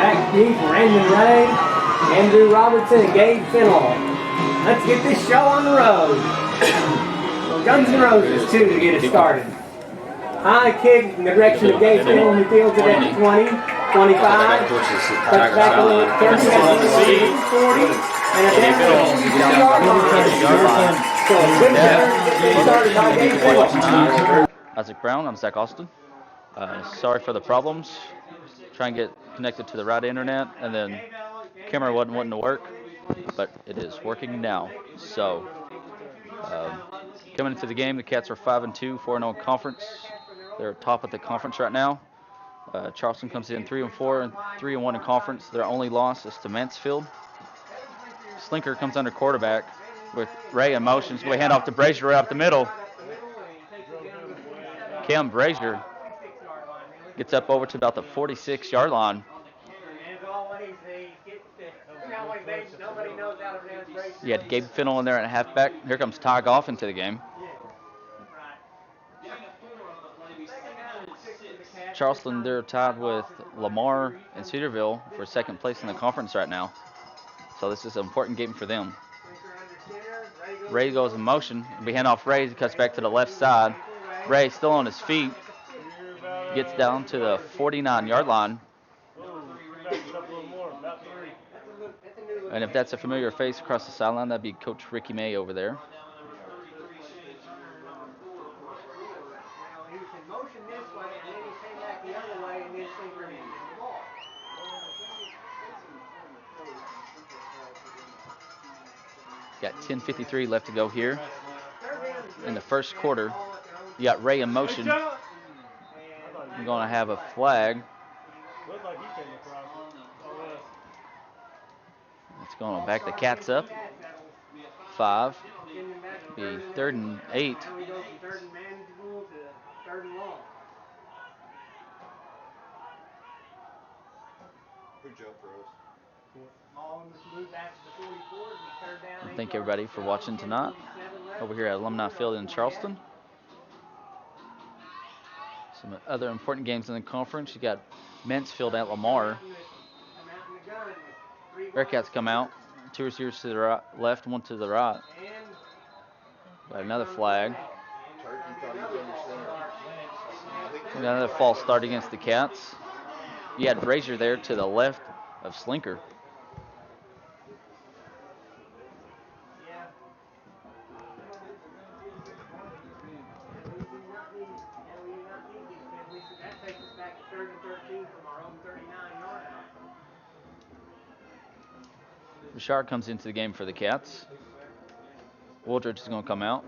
back deep, Brandon Ray, Andrew Robertson, and Gabe Fennell. Let's get this show on the road. Guns N' Roses 2 to get it started. High kick in the direction of Gabe Fennell, who fields it at 20, 25. Cuts back a little, 30, 40, and a yard line. So a good effort started by Gabe Fennell. Isaac Brown, I'm Zach Austin. Sorry for the problems. Try and get connected to the right internet, and then camera wasn't wanting to work, but it is working now. So coming into the game, the Cats are 5-2, 4-0 conference. They're top of the conference right now. Charleston comes in 3-4 and 3-1 in conference. Their only loss is to Mansfield. Slinker comes under quarterback with Ray in motion. So we hand off to Brazier right up the middle. Cam Brazier gets up over to about the 46-yard line. You had Gabe Fennell in there at halfback. Here comes Ty Goff into the game. Charleston, they're tied with Lamar and Cedarville for second place in the conference right now. So this is an important game for them. Ray goes in motion. We hand off Ray. He cuts back to the left side. Ray still on his feet. Gets down to the 49-yard line. And if that's a familiar face across the sideline, that'd be Coach Ricky May over there. Got 10:53 left to go here in the first quarter. You got Ray in motion. We're going to have a flag. It's going to back the Cats up. 5. Be 3rd and 8. Thank everybody for watching tonight over here at Alumni Field in Charleston. Some other important games in the conference. You got Mansfield at Lamar. Bearcats come out. 2 receivers to the right, left, 1 to the right. Got another flag. We got another false start against the Cats. You had Brazier there to the left of Slinker. Richard comes into the game for the Cats. Wooldridge is going to come out.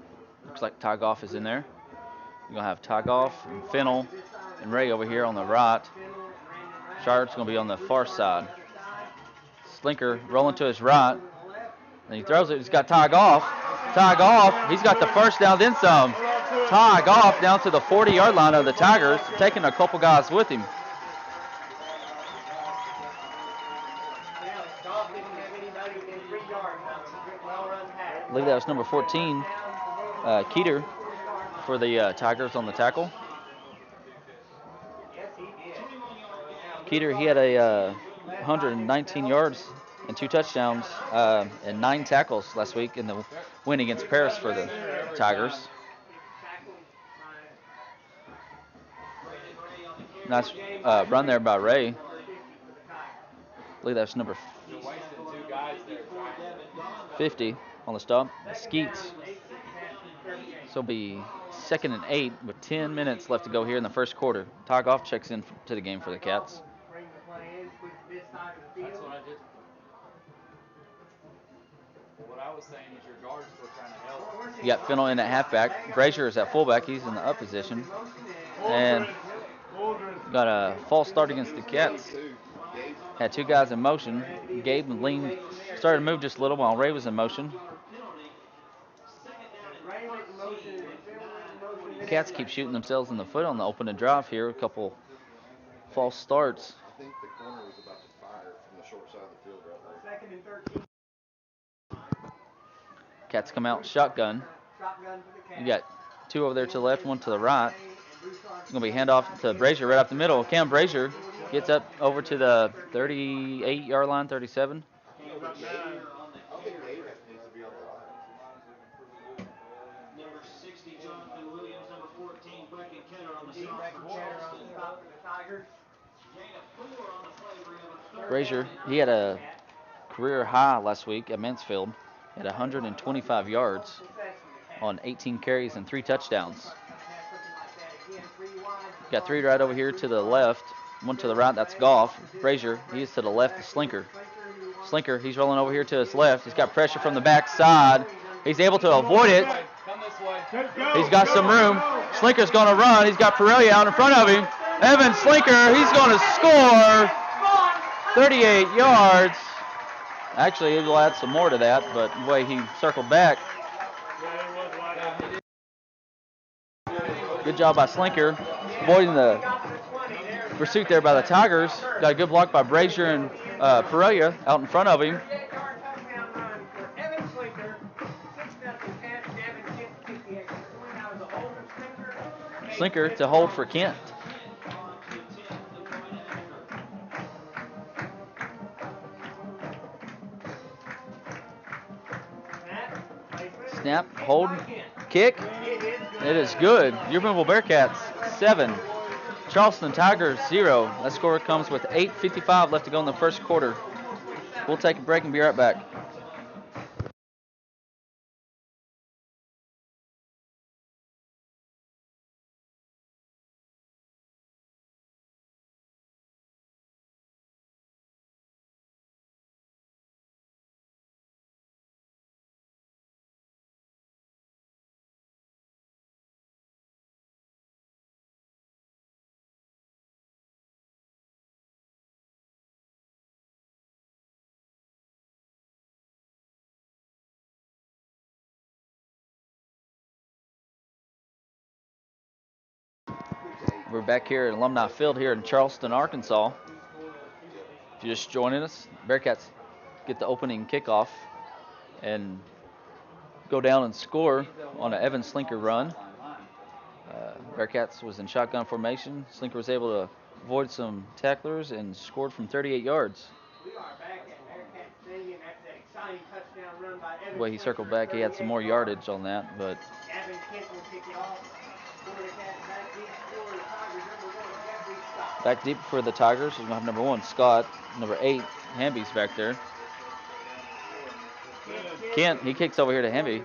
Looks like Ty Goff is in there. You're going to have Ty Goff and Fennell and Ray over here on the right. Richard's going to be on the far side. Slinker rolling to his right. And he throws it. He's got Ty Goff. Ty Goff, he's got the first down, then some. Ty Goff down to the 40-yard line of the Tigers, taking a couple guys with him. I believe that was number 14, Keeter, for the Tigers on the tackle. Keeter, he had a 119 yards and 2 touchdowns and 9 tackles last week in the win against Paris for the Tigers. Nice run there by Ray. I believe that's number 50 on the stop. Skeets. So it'll be 2nd and 8 with 10 minutes left to go here in the first quarter. Ty Goff checks in to the game for the Cats. That's what I did. What I was saying is your guards were trying to help. You got Fennell in at halfback. Brazier is at fullback. He's in the up position. And got a false start against the Cats. Had 2 guys in motion. Gabe leaned, started to move just a little while Ray was in motion. The Cats keep shooting themselves in the foot on the opening drive here. A couple false starts. I think the corner was about to fire from the short side of the field right there. 2nd and 13. Cats come out shotgun. You got 2 over there to the left, 1 to the right. It's going to be handoff to Brazier right up the middle. Cam Brazier Gets up over to the 38-yard line, 37. Brazier, he had a career high last week at Mansfield at 125 yards on 18 carries and 3 touchdowns. Got 3 right over here to the left, 1 to the right. That's Goff. Brazier, he is to the left, the Slinker. Slinker, he's rolling over here to his left. He's got pressure from the backside. He's able to avoid it. He's got some room. Slinker's going to run. He's got Pirelli out in front of him. Evan Slinker, he's going to score 38 yards. Actually, he'll add some more to that, but the way he circled back. Good job by Slinker, avoiding the pursuit there by the Tigers. Got a good block by Brazier and Pereira out in front of him. Slinker to hold for Kent. Snap, hold, kick. It is good. Your Booneville Bearcats 7, Charleston Tigers 0. That score comes with 8:55 left to go in the first quarter. We'll take a break and be right back. We're back here at Alumni Field here in Charleston, Arkansas. If you're just joining us, Bearcats get the opening kickoff and go down and score on an Evan Slinker run. Bearcats was in shotgun formation. Slinker was able to avoid some tacklers and scored from 38 yards. The way he circled back, he had some more yardage on that, but back deep for the Tigers. We're going to have number 1, Scott. Number 8, Hamby's back there. Kent, he kicks over here to Hamby.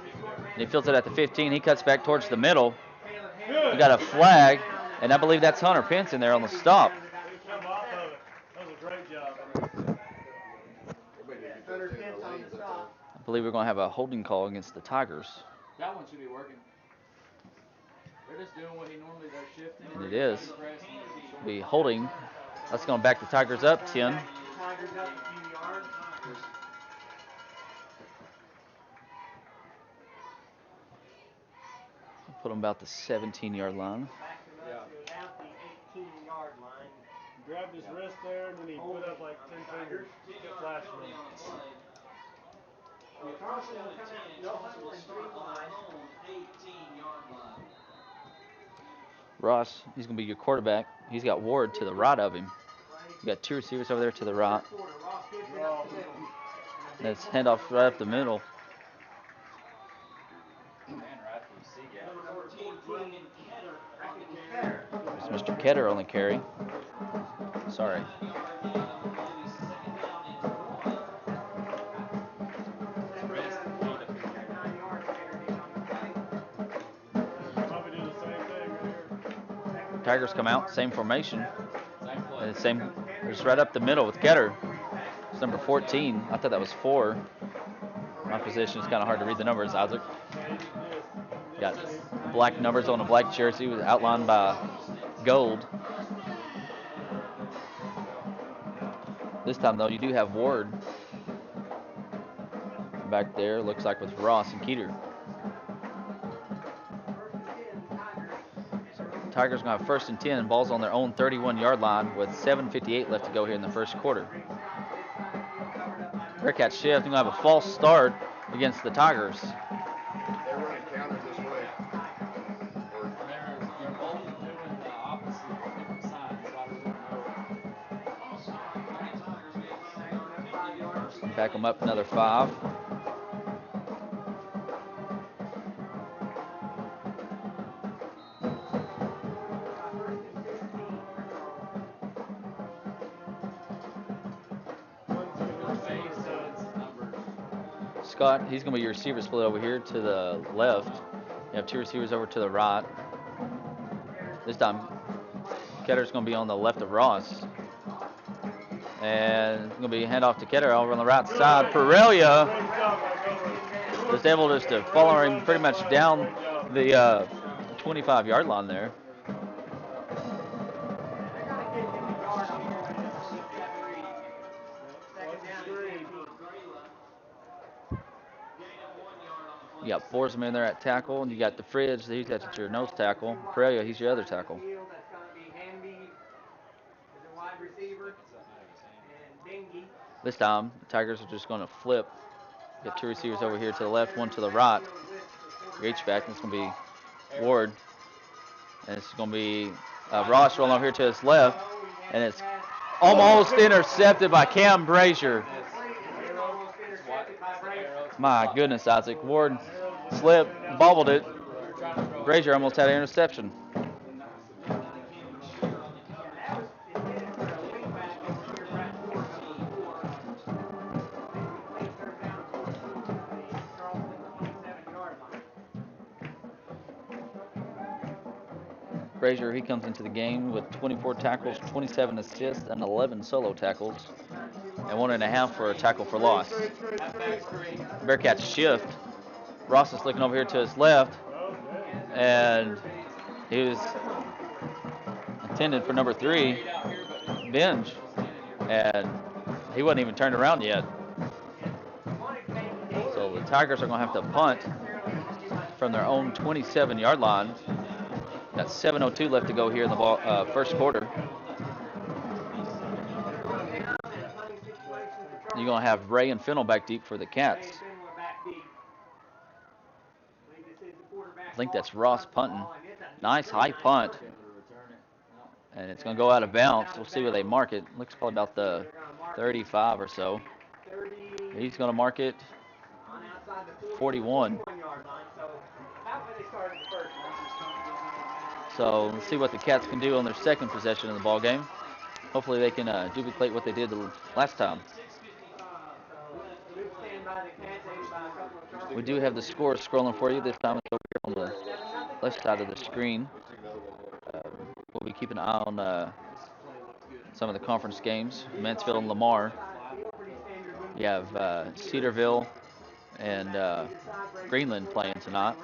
And he fields it at the 15. He cuts back towards the middle. We got a flag, and I believe that's Hunter Pence in there on the stop. I believe we're going to have a holding call against the Tigers. That one should be working. They're just doing what he normally does, shifting. And it is. Be holding. That's going to back the Tigers up 10. Put them about the 17-yard line. Yeah. Grabbed his wrist there, and then he put up like 10 fingers. Flash him. Ross, he's going to be your quarterback. He's got Ward to the right of him. You got 2 receivers over there to the right. That's handoff right up the middle. It's Mr. Ketter on the carry. Sorry. Tigers come out, same formation. And same, it's right up the middle with Ketter. It's number 14. I thought that was 4. My position is kind of hard to read the numbers, Isaac. Got black numbers on a black jersey with outlined by gold. This time, though, you do have Ward back there. Looks like with Ross and Keeter. Tigers going to have 1st and 10. Ball's on their own 31-yard line with 7:58 left to go here in the first quarter. Bearcats shift. They're going to have a false start against the Tigers. They're running counters this way. They're both doing the opposite, different sides. So I don't know. Back them up another 5. Scott, he's going to be your receiver split over here to the left. You have 2 receivers over to the right. This time, Ketter's going to be on the left of Ross. And going to be hand off to Ketter over on the right side. Perelia was able just to follow him pretty much down the 25-yard line there. You got Forsman in there at tackle, and you got the Fridge, he's at your nose tackle. Perelia, he's your other tackle. This time, the Tigers are just going to flip. You got 2 receivers over here to the left, 1 to the right. Your H-back, and it's going to be Ward. And it's going to be Ross rolling over here to his left, and it's almost intercepted by Cam Brazier. My goodness, Isaac. Ward slipped, bobbled it. Brazier almost had an interception. Brazier, he comes into the game with 24 tackles, 27 assists, and 11 solo tackles, and 1.5 for a tackle for loss. Bearcats shift. Ross is looking over here to his left, and he was intended for number 3, Binge, and he wasn't even turned around yet. So the Tigers are going to have to punt from their own 27-yard line. Got 7:02 left to go here in the first quarter. You're going to have Ray and Fennell back deep for the Cats. I think that's Ross punting. Nice high punt. And it's going to go out of bounds. We'll see where they mark it. Looks probably about the 35 or so. He's going to mark it 41. So let's see what the Cats can do on their second possession of the ball game. Hopefully they can duplicate what they did the last time. We do have the score scrolling for you. This time it's over here on the left side of the screen. We'll be keeping an eye on some of the conference games. Mansfield and Lamar. You have Cedarville and Greenland playing tonight.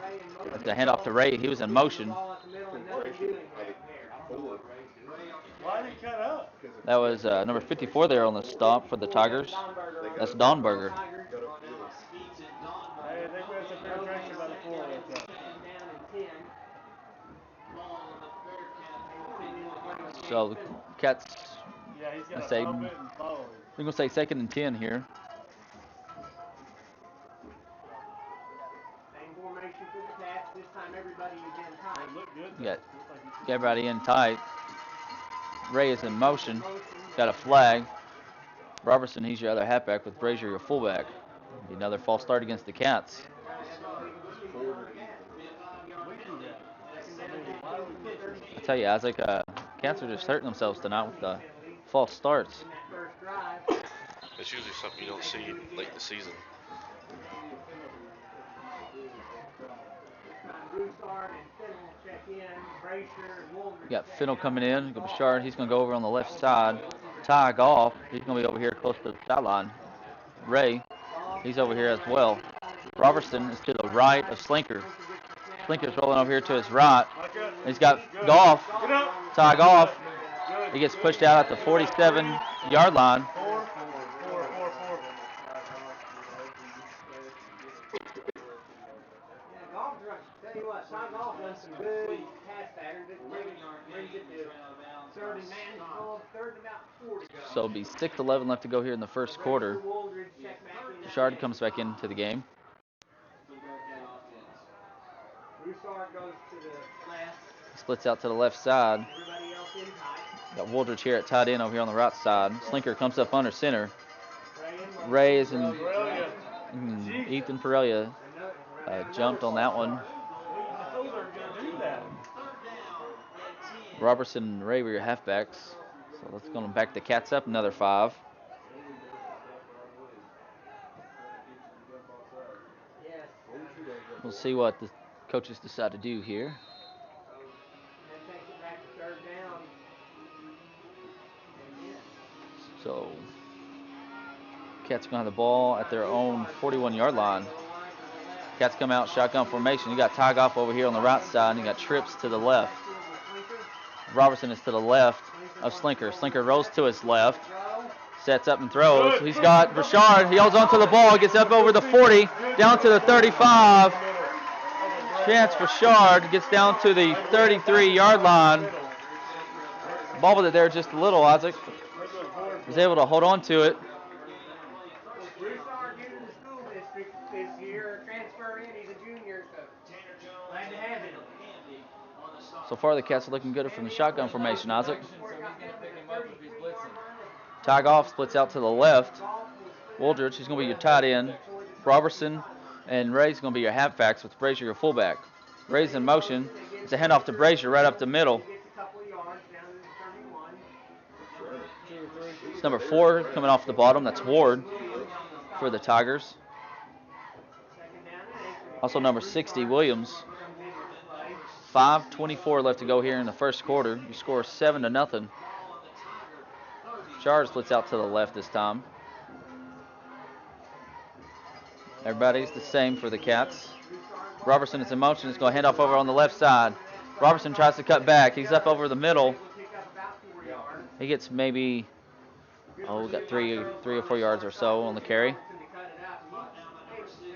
The handoff to Ray. He was in motion. Why did he cut up? That was number 54 there on the stop for the Tigers. That's Donberger. I think that's a fair traction by the 4 right there. So the Cats, Yeah, he's got say, to bump it and follow it. we're going to say 2nd and 10 here. You got everybody in tight. Ray is in motion. Got a flag. Robertson, he's your other halfback with Brazier, your fullback. Be another false start against the Cats. I tell you, Isaac, Cats are just hurting themselves tonight with the false starts. It's usually something you don't see late in the season. You got Fennell coming in. Bouchard, he's going to go over on the left side. Ty Goff, he's going to be over here close to the sideline. Ray, he's over here as well. Robertson is to the right of Slinker. Slinker's rolling over here to his right. He's got Goff. Ty Goff. He gets pushed out at the 47-yard line. So it'll be 6:11 left to go here in the first quarter. Bouchard comes back into the game. Splits out to the left side. Got Wooldridge here at tight end over here on the right side. Slinker comes up under center. Ray is in. Aurelia. Ethan Perelia jumped on that one. I told her to do that. Robertson and Ray were your halfbacks. So let's go back the Cats up another 5. We'll see what the coaches decide to do here. So Cats gonna have the ball at their own 41-yard line. Cats come out shotgun formation. You got Tygoff over here on the right side, and you got Trips to the left. Robertson is to the left of Slinker. Slinker rolls to his left, sets up and throws. He's got Richard. He holds onto the ball, gets up over the 40, down to the 35. Chance Richard gets down to the 33-yard line. Bobbled it there just a little. Isaac was able to hold on to it. This year, transfer in. He's a junior, so glad to have him. So far, the Cats are looking good from the shotgun formation, Isaac. Tygoff splits out to the left. Woldridge, he's going to be your tight end. Robertson and Ray's going to be your halfbacks with Brazier your fullback. Ray's in motion. It's a handoff to Brazier right up the middle. It's number 4 coming off the bottom. That's Ward for the Tigers. Also number 60, Williams. 5:24 left to go here in the first quarter. You score 7-0. Charge splits out to the left this time. Everybody's the same for the Cats. Robertson is in motion. He's going to hand off over on the left side. Robertson tries to cut back. He's up over the middle. He gets maybe, got 3 or 4 yards or so on the carry.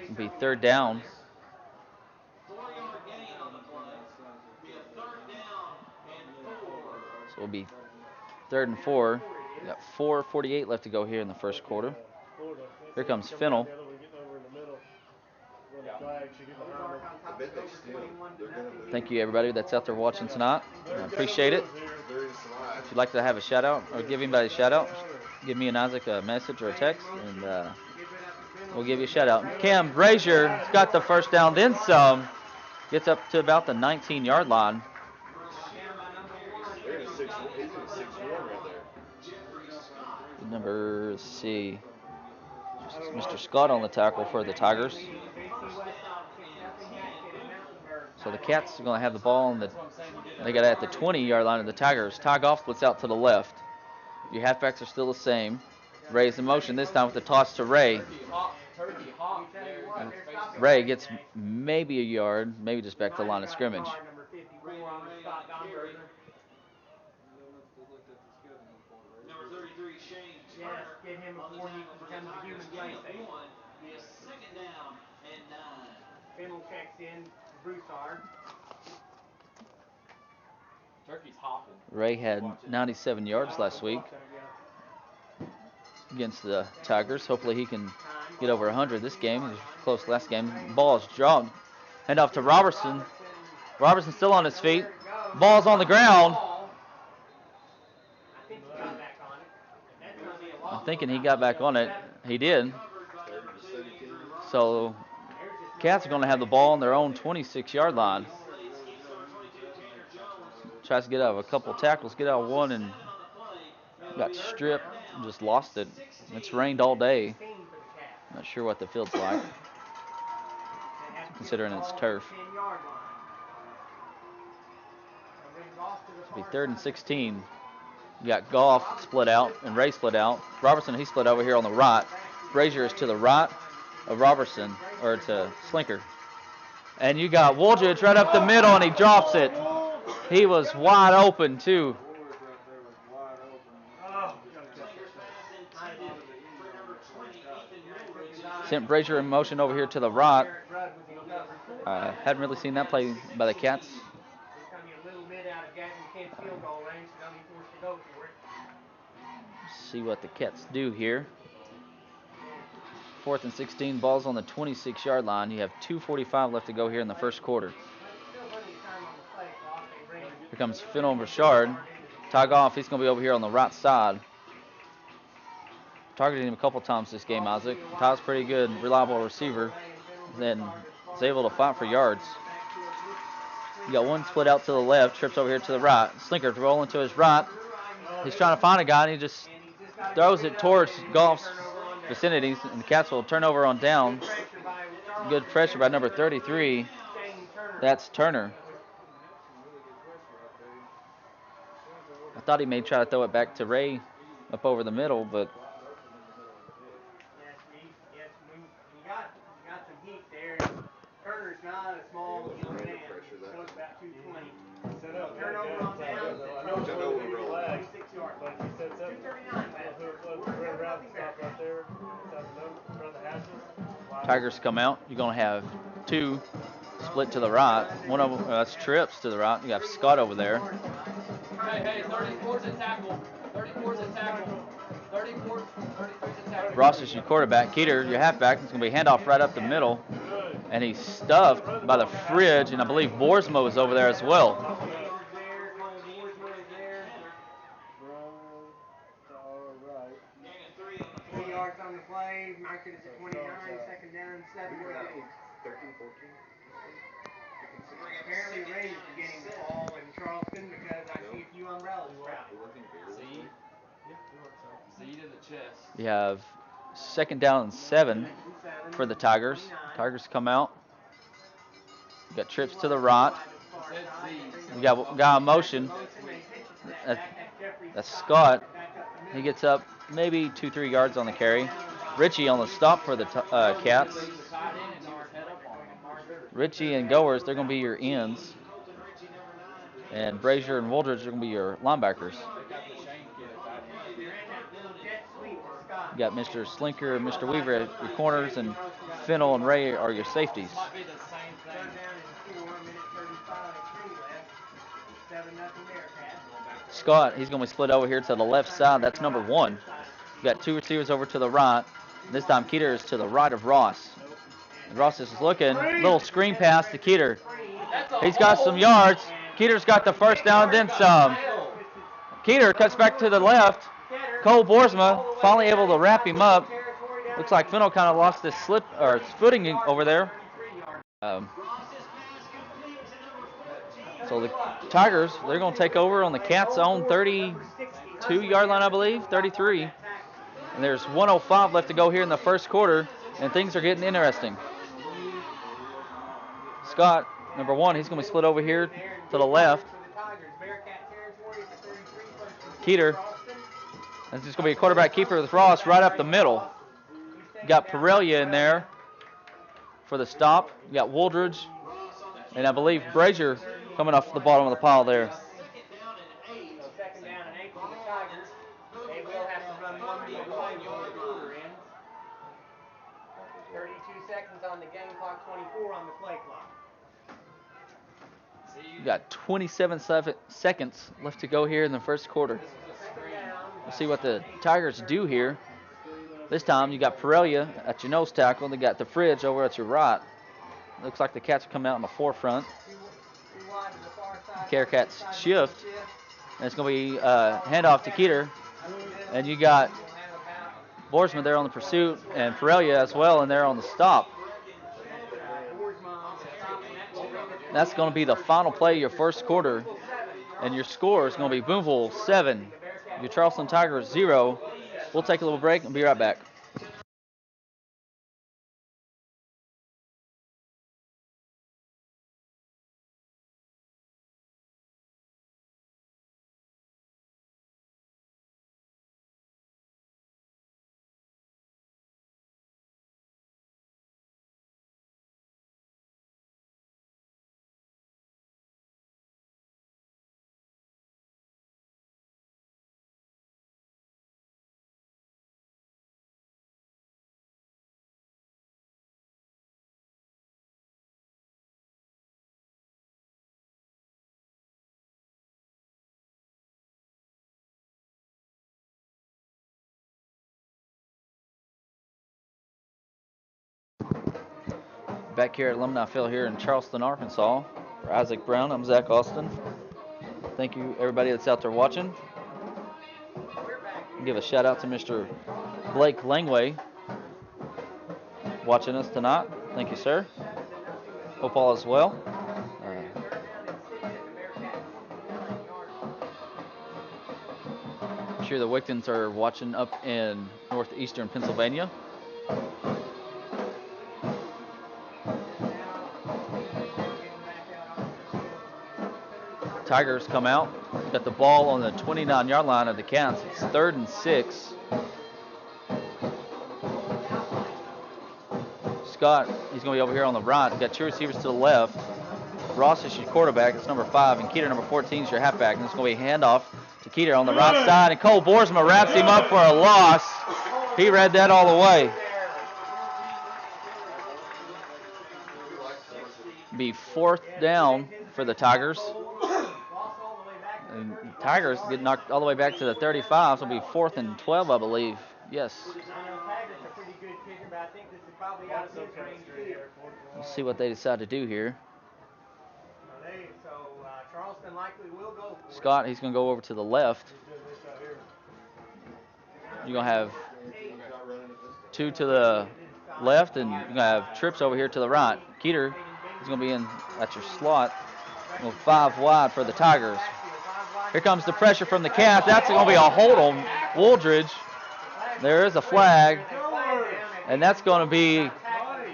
It'll be third down. So it'll be 3rd and 4. We got 4:48 left to go here in the first quarter. Here comes Fennel. Thank you, everybody that's out there watching tonight. I appreciate it. If you'd like to have a shout out or give anybody a shout out, give me and Isaac a message or a text, and we'll give you a shout out. Cam Brazier got the first down, then some. Gets up to about the 19-yard line. Number, let's see, Mr. Scott on the tackle for the Tigers. So the Cats are going to have the ball, and they got it at the 20-yard line of the Tigers. Tygoff splits out to the left. Your halfbacks are still the same. Ray's in motion this time with the toss to Ray. And Ray gets maybe a yard, maybe just back to the line of scrimmage. Yes, get him before he becomes a human play station. Fennel checks in, Broussard. Turkey's hopping. Ray had 97 yards last week against the Tigers. Hopefully he can get over 100 this game. He was close last game. Ball is dropped. Hand off to Robertson. Robertson still on his feet. Ball's on the ground. I'm thinking he got back on it. He did. So Cats are going to have the ball on their own 26-yard line. Tries to get out of a couple tackles, get out of one, and got stripped and just lost it. It's rained all day. Not sure what the field's like, considering it's turf. It'll be 3rd and 16. You got Goff split out and Ray split out. Robertson, he split over here on the right. Brazier is to the right of Robertson, or to Slinker. And you got Woldridge right up the middle, and he drops it. He was wide open, too. Sent Brazier in motion over here to the right. Hadn't really seen that play by the Cats. See what the Cats do here. 4th and 16, ball's on the 26-yard line. You have 2:45 left to go here in the first quarter. Here comes Fennel and Richard. Tygoff, he's going to be over here on the right side. targeted him a couple times this game, Isaac. Ty's pretty good, reliable receiver. Then is able to fight for yards. You got one split out to the left, trips over here to the right. Slinker's rolling to his right. He's trying to find a guy, and he just throws it towards Goff's vicinity, and the Cats will turn over on down. Good pressure by number 33. That's Turner. I thought he may try to throw it back to Ray up over the middle, but Turner's not a small young man. Goes about 220. Set up Turnover on down. I know it's Throw really flag, 6 yards. but if he sets up, 239 we're around the stop right there, around the hashes. Tigers come out. You're going to have two split to the right. One of them, that's Trips to the right. You got Scott over there. Hey, 34's a tackle. 34's a tackle. 34's a tackle. Ross is your quarterback. Keeter, your halfback. It's going to be handoff right up the middle. And he's stuffed by the fridge, and I believe Boersma is over there as well. 3 yards on the play. Mark it at 29. Second down, 7. 13, 14. Apparently, Ray is beginning to fall in Charleston because I see a few umbrellas sprouting. Seed in the chest. You have second down and 7 for the Tigers. Tigers come out. You got Trips to the right. You got guy in motion. That's Scott. He gets up maybe 2-3 yards on the carry. Richie on the stop for the Cats. Richie and Goers, they're going to be your ends. And Brazier and Woldridge are going to be your linebackers. You got Mr. Slinker and Mr. Weaver at your corners, and Fennel and Ray are your safeties. Scott, he's going to be split over here to the left side. That's number 1. You got 2 receivers over to the right. This time Keeter is to the right of Ross. And Ross is looking. Little screen pass to Keeter. He's got some yards. Keeter's got the first down, then some. Keeter cuts back to the left. Cole Boersma finally able to wrap him up. Looks like Fennel kind of lost his footing over there. So the Tigers, they're going to take over on the Cats' own 32-yard line, I believe, 33. And there's 1:05 left to go here in the first quarter, and things are getting interesting. Scott, number 1, he's going to be split over here to the left. Keeter, that's just going to be a quarterback keeper with Ross right up the middle. You got Pirellia in there for the stop. You got Woldridge, and I believe Brazier coming off the bottom of the pile there. Second down and 8 for the Tigers. They will have to run one more play before the quarter ends. 32 seconds on the game clock, 24 on the play clock. You got 27 seconds left to go here in the first quarter. We'll see what the Tigers do here. This time you got Pirellia at your nose tackle. They got the fridge over at your right. Looks like the Cats come out in the forefront. Bearcats shift. And it's going to be handoff to Keeter. And you got Boersma there on the pursuit and Pirellia as well, and they're on the stop. That's going to be the final play of your first quarter. And your score is going to be Booneville 7, your Charleston Tigers 0. We'll take a little break and be right back. Back here at Alumni Field here in Charleston, Arkansas. For Isaac Brown, I'm Zach Austin. Thank you, everybody that's out there watching. Give a shout out to Mr. Blake Langway watching us tonight. Thank you, sir. Hope all is well. I'm sure the Wigtons are watching up in northeastern Pennsylvania. Tigers come out. Got the ball on the 29-yard line of the Cats. It's 3rd and 6. Scott, he's going to be over here on the right. Got two receivers to the left. Ross is your quarterback. It's number 5. And Keeter, number 14, is your halfback. And it's going to be a handoff to Keeter on the right side. And Cole Boersma wraps him up for a loss. He read that all the way. Be 4th down for the Tigers. And Tigers get knocked all the way back to the 35, so it'll be 4th and 12, I believe. Yes. We'll see what they decide to do here. Charleston likely will go for Scott, he's going to go over to the left. You're going to have 2 to the left, and you're going to have Trips over here to the right. Keeter is going to be in at your slot. 5 wide for the Tigers. Here comes the pressure from the Cats. That's going to be a hold on Wooldridge. There is a flag, and that's going to be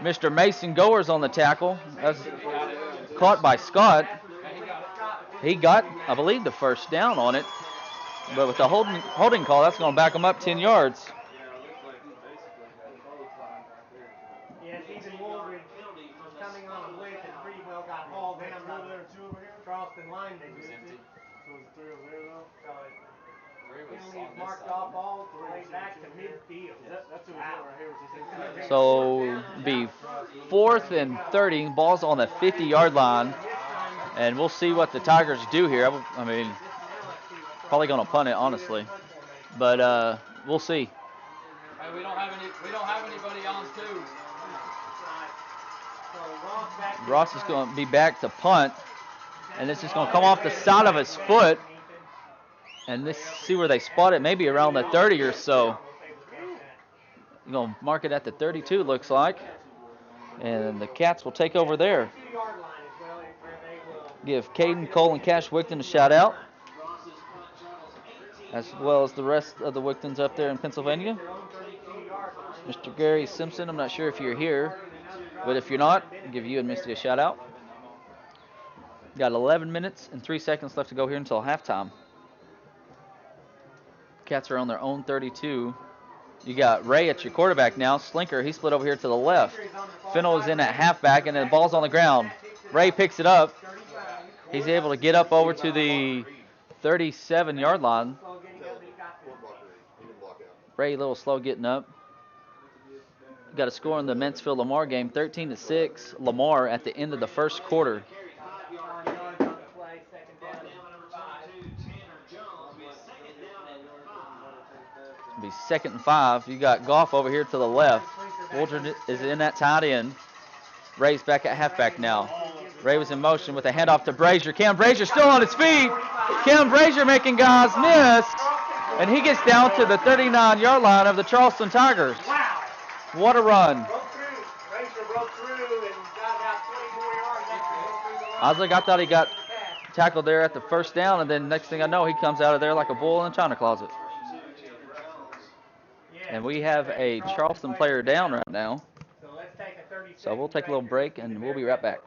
Mr. Mason Goers on the tackle. That's caught by Scott. He got, I believe, the first down on it, but with the holding call, that's going to back him up 10 yards. Yes, even Wooldridge was coming on a blitz and pretty well got hauled down by the Charleston lineman. Marked off all the way back to midfield. That's what right here. So be 4th and 30. Ball's on the 50-yard line, and we'll see what the Tigers do here. I mean, probably going to punt it, honestly, but we'll see. Hey, we don't have anybody on too. Ross is going to be back to punt, and this is going to come off the side of his foot. And let's see where they spot it, maybe around the 30 or so. You're going to mark it at the 32, looks like. And the Cats will take over there. Give Caden, Cole, and Cash Wigton a shout out, as well as the rest of the Wigtons up there in Pennsylvania. Mr. Gary Simpson, I'm not sure if you're here, but if you're not, I'll give you and Misty a shout out. Got 11 minutes and 3 seconds left to go here until halftime. Cats are on their own 32. You got Ray at your quarterback now. Slinker, he split over here to the left. Fennel is in at halfback, and then the ball's on the ground. Ray picks it up. He's able to get up over to the 37-yard line. Ray a little slow getting up. Got a score in the Mentsville-Lamar game, 13-6. Lamar at the end of the first quarter. Be 2nd and 5. You got Goff over here to the left. Wooldridge is in that tight end. Ray's back at halfback now. Ray was in motion with a handoff to Brazier. Cam Brazier still on his feet. Cam Brazier making guys miss. And he gets down to the 39-yard line of the Charleston Tigers. Wow. What a run. Broke through and got about 24 yards after Oslick, I thought he got tackled there at the first down, and then next thing I know, he comes out of there like a bull in a china closet. And we have a Charleston player down right now. So we'll take a little break, and we'll be right back.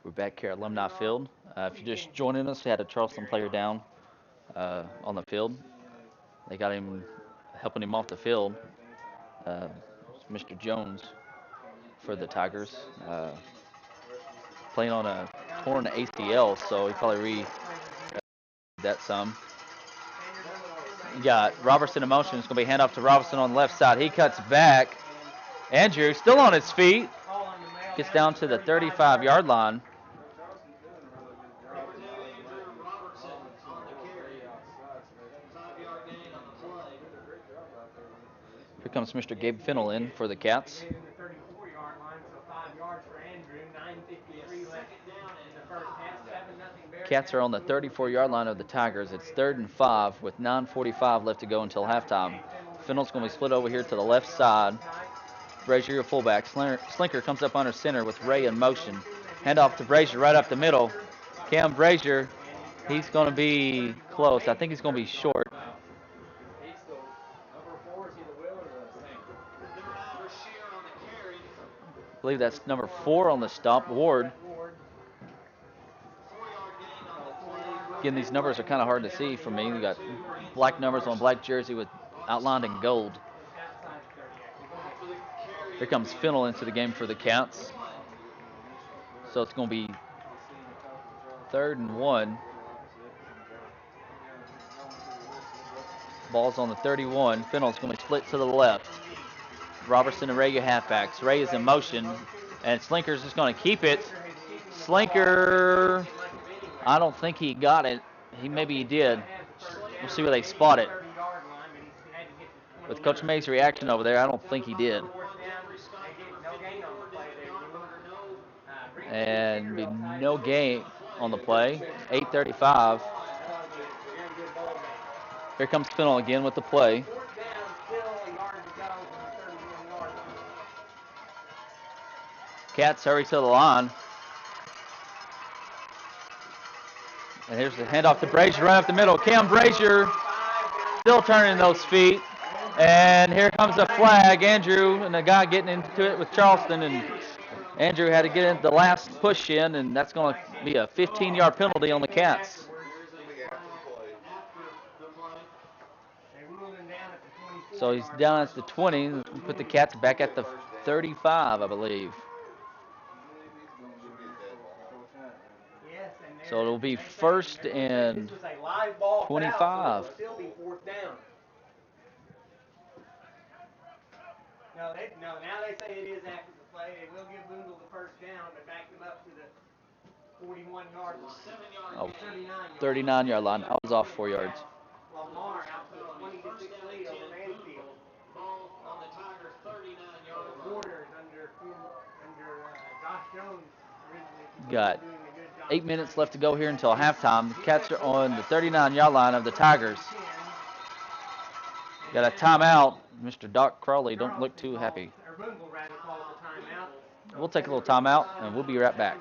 We're back here at Alumni Field. If you're just joining us, we had a Charleston player down on the field. They got him, helping him off the field. Mr. Jones for the Tigers. Playing on a torn ACL, so he probably that some. You got Robertson in motion. It's going to be handoff to Robertson on the left side. He cuts back. Andrew still on his feet. Gets down to the 35-yard line. Here comes Mr. Gabe Fennell in for the Cats. Cats are on the 34-yard line of the Tigers. It's 3rd and 5 with 9:45 left to go until halftime. Fennell's going to be split over here to the left side. Brazier, your fullback. Slinker comes up under center with Ray in motion. Handoff to Brazier right up the middle. Cam Brazier, he's going to be close. I think he's going to be short. I believe that's number 4 on the stop, Ward. Again, these numbers are kind of hard to see for me. We got black numbers on black jersey with outlined in gold. Here comes Fennell into the game for the Cats. So it's going to be 3rd and 1. Ball's on the 31. Fennell's going to be split to the left. Robertson and Ray, your halfbacks. Ray is in motion, and Slinker's just going to keep it. Slinker, I don't think he got it. Maybe he did. We'll see where they spot it. With Coach May's reaction over there, I don't think he did. And be no gain on the play. 8:35. Here comes Fennell again with the play. Cats hurry to the line. And here's the handoff to Brazier right up the middle. Cam Brazier still turning those feet. And here comes a flag. Andrew and the guy getting into it with Charleston. And Andrew had to get in the last push in, and that's going to be a 15-yard penalty on the Cats. So he's down at the 20. Put the Cats back at the 35, I believe. So it'll be 1st and 25. No, now they say it is after the play. They will give Booneville the first down, but back them up to the 41-yard line. Oh, 39-yard line. I was off 4 yards. Lamar out to the 20-6 lead over Mansfield. On the Tigers' 39-yard Borders under Josh Jones. Got 8 minutes left to go here until halftime. The Cats are on the 39-yard line of the Tigers. Got a timeout. Mr. Doc Crowley don't look too happy. We'll take a little timeout, and we'll be right back.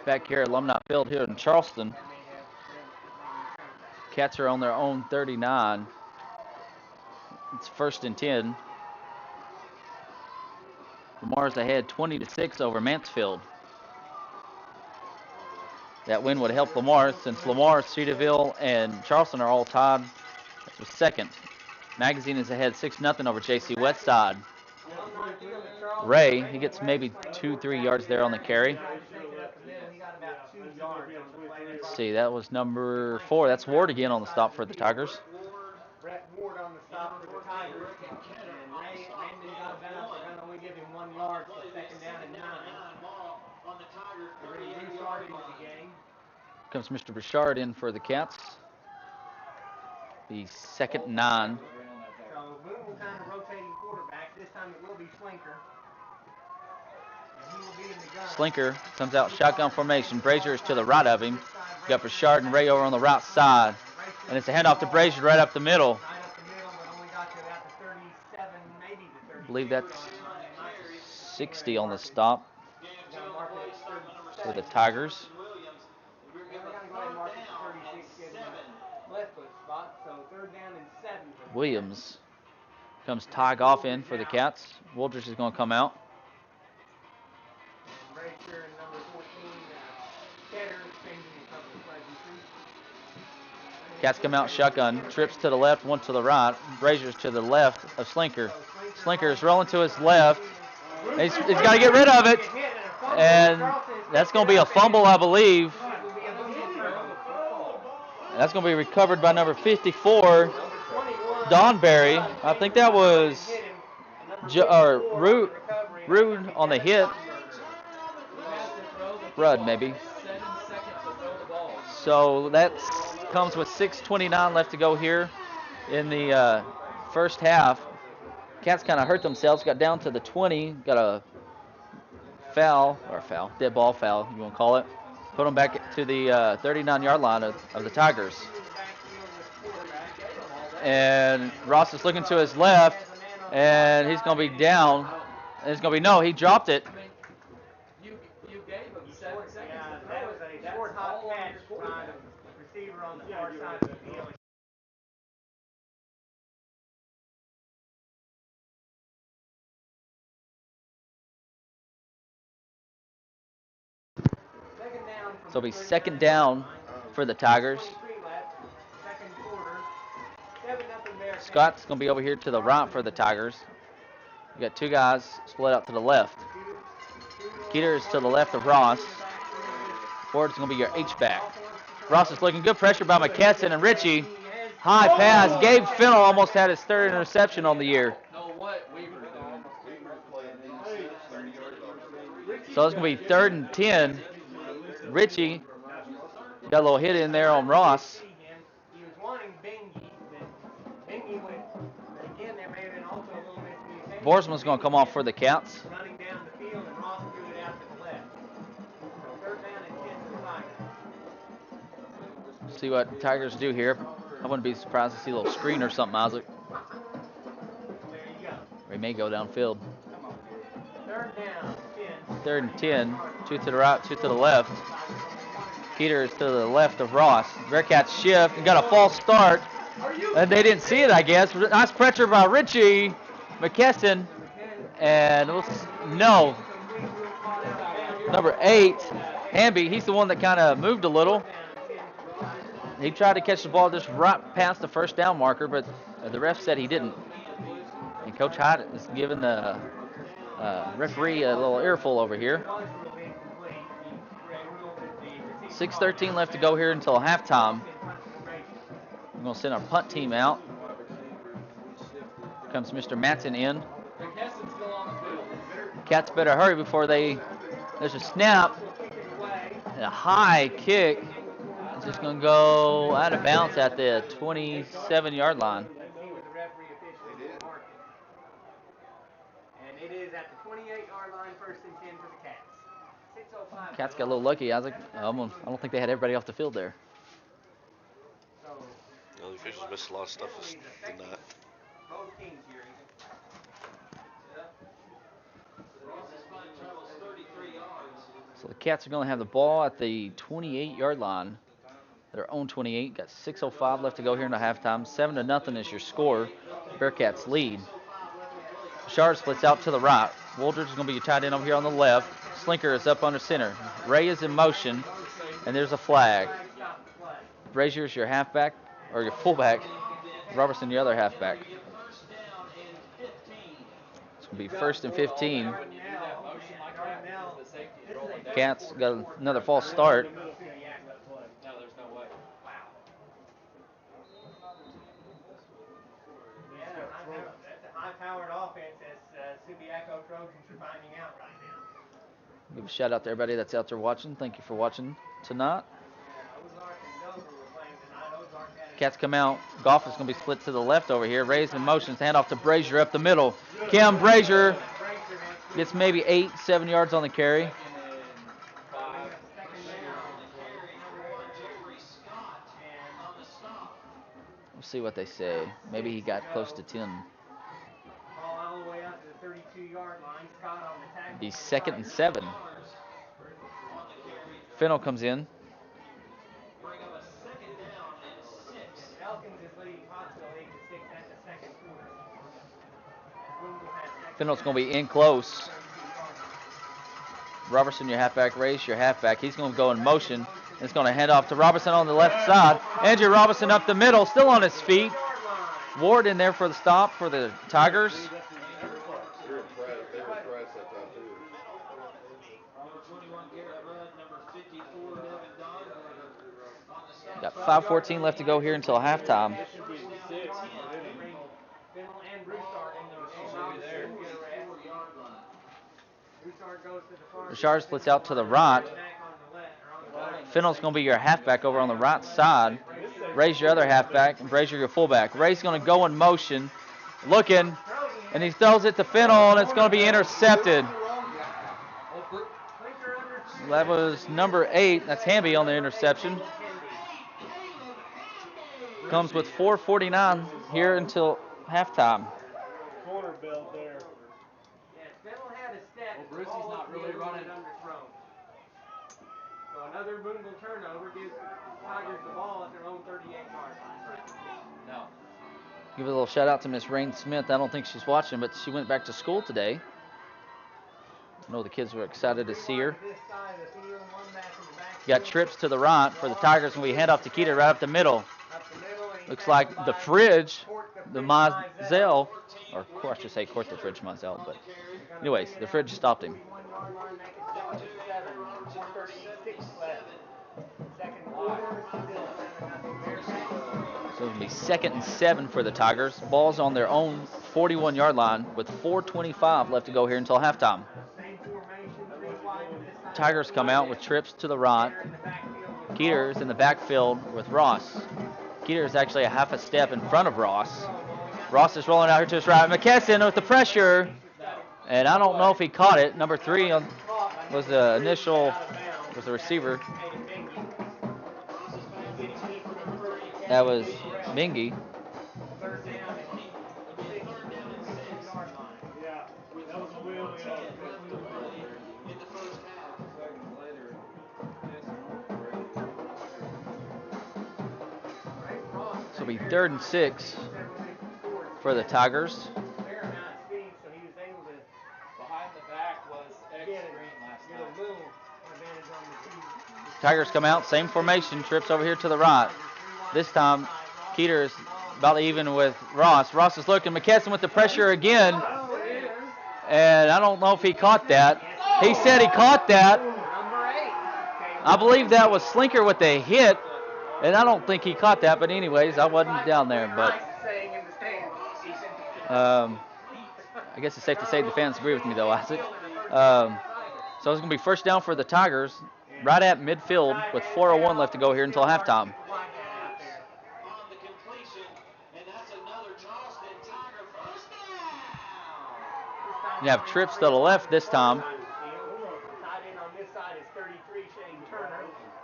Back here at Alumni Field here in Charleston. Cats are on their own 39. It's 1st and 10. Lamar's ahead 20-6 over Mansfield. That win would help Lamar since Lamar, Cedarville, and Charleston are all tied for 2nd. Magazine is ahead 6-0 over JC Westside. Ray, he gets maybe 2-3 yards there on the carry. Let's see, that was number 4. That's Ward again on the stop for the Tigers. Ward on the stop for the Tigers. And Ray got a bounce. They're going to only give him 1 yard, so 2nd down and 9. Brouchard into the game. Comes Mr. Brouchard in for the Cats. Be 2nd and 9. So Booneville kind of rotating quarterback. This time it will be Slinker. And he will be in the gun. Slinker comes out shotgun formation. Brazier is to the right of him. You got Brashard and Ray over on the right side. And it's a handoff to Brazier right up the middle. Right up the middle, but only got to about the 37, maybe the 30. I believe that's 60 on the stop for the Tigers. We're going to go ahead and mark it to 36, get him a left foot spot. So 3rd down and 7. Williams comes Tygoff in for the Cats. Woldridge is going to come out. Brazier and number 14, Ketter changing a couple of pleasantries. Cats come out shotgun. Trips to the left, one to the right. Brazier's to the left of Slinker. Slinker is rolling to his left. He's got to get rid of it. And that's going to be a fumble, I believe. That's going to be recovered by number 54, Donberry. I think that was Rude on the hit. Rudd, maybe. So that comes with 6:29 left to go here in the first half. Cats kind of hurt themselves, got down to the 20, got a dead ball foul, you want to call it. Put them back to the 39-yard line of the Tigers. And Ross is looking to his left, and he's going to be down. And it's going to be, no, he dropped it. You gave him 7 seconds. That was a short hop catch by the receiver on the far side of the field. So it'll be 2nd down for the Tigers. Scott's going to be over here to the right for the Tigers. You got 2 guys split out to the left. Keeter is to the left of Ross. Ford's going to be your H-back. Ross is looking good. Pressure by McKesson and Ritchie. High pass. Gabe Fennell almost had his 3rd interception on the year. So it's going to be 3rd and 10. Ritchie got a little hit in there on Ross. He was wanting Bingy, but Bingy went, again, there may have been also a little miscommunication. Borsman's going to come off for the Cats. Running down the field, and Ross threw it out to the left. So 3rd down and 10 for the Tigers. See what Tigers do here. I wouldn't be surprised to see a little screen or something, Isaac. There you go. We may go downfield. 3rd down, 10. 3rd and 10. 2 to the right, 2 to the left. Keeter is to the left of Ross. Bearcats shift and got a false start. And they didn't see it, I guess. Nice pressure by Ritchie McKesson. And no. Number 8, Hamby, he's the one that kind of moved a little. He tried to catch the ball just right past the 1st down marker, but the ref said he didn't. And Coach Hyde is giving the referee a little earful over here. 6:13 left to go here until halftime. We're going to send our punt team out. Here comes Mr. Matson in. Cats better hurry before there's a snap. And a high kick. It's just going to go out of bounds at the 27-yard line. And it is at the 28-yard line, 1st and 10 for the Cats. 6:05. Cats got a little lucky, Isaac. I don't think they had everybody off the field there. The officials missed a lot of stuff than that. Both teams here. So the Cats are going to have the ball at the 28-yard line. Their own 28. Got 6:05 left to go here in the halftime. 7-0 is your score. Bearcats lead. Shard splits out to the right. Woldridge is going to be your tight end over here on the left. Slinker is up under center. Ray is in motion, and there's a flag. Brazier is your halfback, or your fullback. Robertson, your other halfback. It's going to be 1st and 15. Cats got another false start. High-powered offense as Subiaco Trojans are finding out right now. Give a shout out to everybody that's out there watching. Thank you for watching tonight. Ozark and Dover were playing tonight. Ozark had Cats come out. Goff is going to be split to the left over here. Raised in motion. Hand off to Brazier up the middle. Cam Brazier gets maybe 8, 7 yards on the carry. We'll see what they say. Maybe he got close to 10. All the way out to the 32-yard line. Scott on the tackle. Be 2nd and 7. Fennell comes in. Elkins is leading Pottsville 8-6 at the second quarter. Fennell's going to be in close. Robertson, your halfback. Race, your halfback. He's going to go in motion. It's going to hand off to Robertson on the left side. Andrew Robertson up the middle, still on his feet. Ward in there for the stop for the Tigers. They were pressed that time too. Got 5:14 left to go here until halftime. Richard splits out to the right. Fennell's going to be your halfback over on the right side. Ray's your other halfback, and Brazier your fullback. Ray's going to go in motion, looking, and he throws it to Fennell, and it's going to be intercepted. That was number 8. That's Hamby on the interception. Comes with 4:49 here until halftime. Corner belt there. Fennell had a step. Well, Brucey's not really running. Underthrown. So another Booneville turnover gives Tigers the ball at their own 38-yard line. No. Give a little shout out to Miss Rain Smith. I don't think she's watching, but she went back to school today. I know the kids were excited to see her. Got trips to the right for the Tigers, and we hand off to Keita right up the middle. Looks like the fridge, the Mizell, or I should say court the fridge Mizell, but anyways, the fridge stopped him. So it'll be 2nd and 7 for the Tigers. Ball's on their own 41-yard line with 4:25 left to go here until halftime. Tigers come out with trips to the right. Keeter's in the backfield with Ross. Keeter's actually a half a step in front of Ross. Ross is rolling out here to his right. McKesson with the pressure, and I don't know if he caught it. Number 3 was the receiver. That was Mingy. So it'll be 3rd and 6 for the Tigers. Behind the back was extreme last night. Tigers come out, same formation, trips over here to the right. This time, Keeter is about even with Ross. Ross is looking. McKesson with the pressure again. And I don't know if he caught that. He said he caught that. I believe that was Slinker with the hit. And I don't think he caught that. But anyways, I wasn't down there. But I guess it's safe to say the fans agree with me, though, Isaac. So it's going to be first down for the Tigers right at midfield with 4:01 left to go here until halftime. You have trips to the left this time.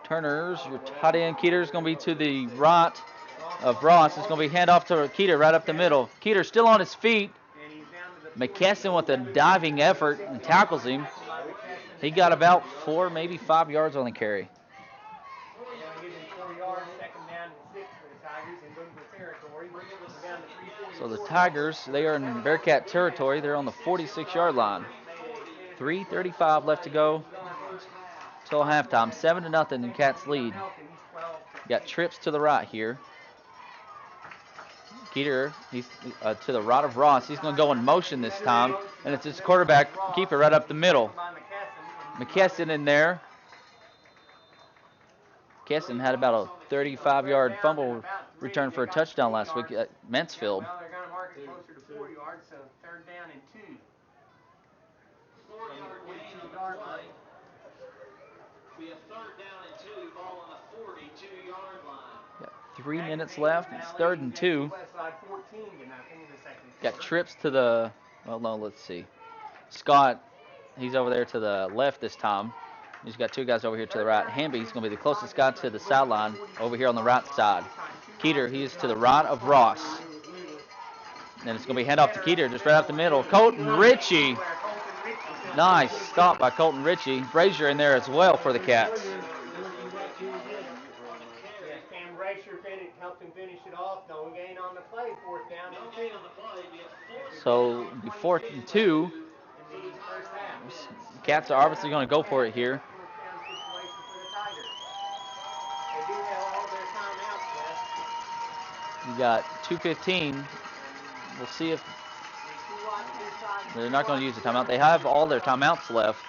Turner's your tight end. Keeter's going to be to the right of Ross. It's going to be hand off to Keeter right up the middle. Keeter still on his feet. McKesson with a diving effort and tackles him. He got about 4, maybe 5 yards on the carry. So the Tigers, they are in Bearcat territory. They're on the 46-yard line. 3:35 left to go till halftime. 7-0 in Cats lead. Got trips to the right here. Keeter, he's to the right of Ross. He's going to go in motion this time, and it's his quarterback keeper right up the middle. McKesson in there. McKesson had about a 35-yard fumble return for a touchdown last week at Mansfield. Well, they're going to mark it closer to 4 yards, so 3rd down and 2. 42-yard line. Be a 3rd down and 2, ball on the 42-yard line. Yeah, 3 minutes left. It's 3rd and 2. Got trips to the, well, no, let's see. Scott, he's over there to the left this time. He's got 2 guys over here to the right. Hamby's going to be the closest guy to the sideline over here on the right side. Keeter, he's to the right of Ross. And it's going to be handoff to Keeter, just right up the middle. Colton Ritchie. Nice stop by Colton Ritchie. Brazier in there as well for the Cats. Cam Brazier helped him finish it off. No gain on the play. 4th down. So, it'll be 4th and 2. Cats are obviously going to go for it here. You got 2:15. We'll see if they're not going to use the timeout. They have all their timeouts left.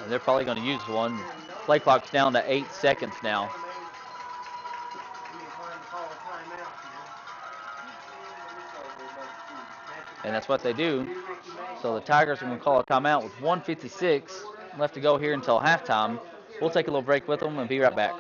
And they're probably going to use one. Play clock's down to 8 seconds now. And that's what they do. So the Tigers are going to call a timeout with 1:56 left to go here until halftime. We'll take a little break with them and be right back.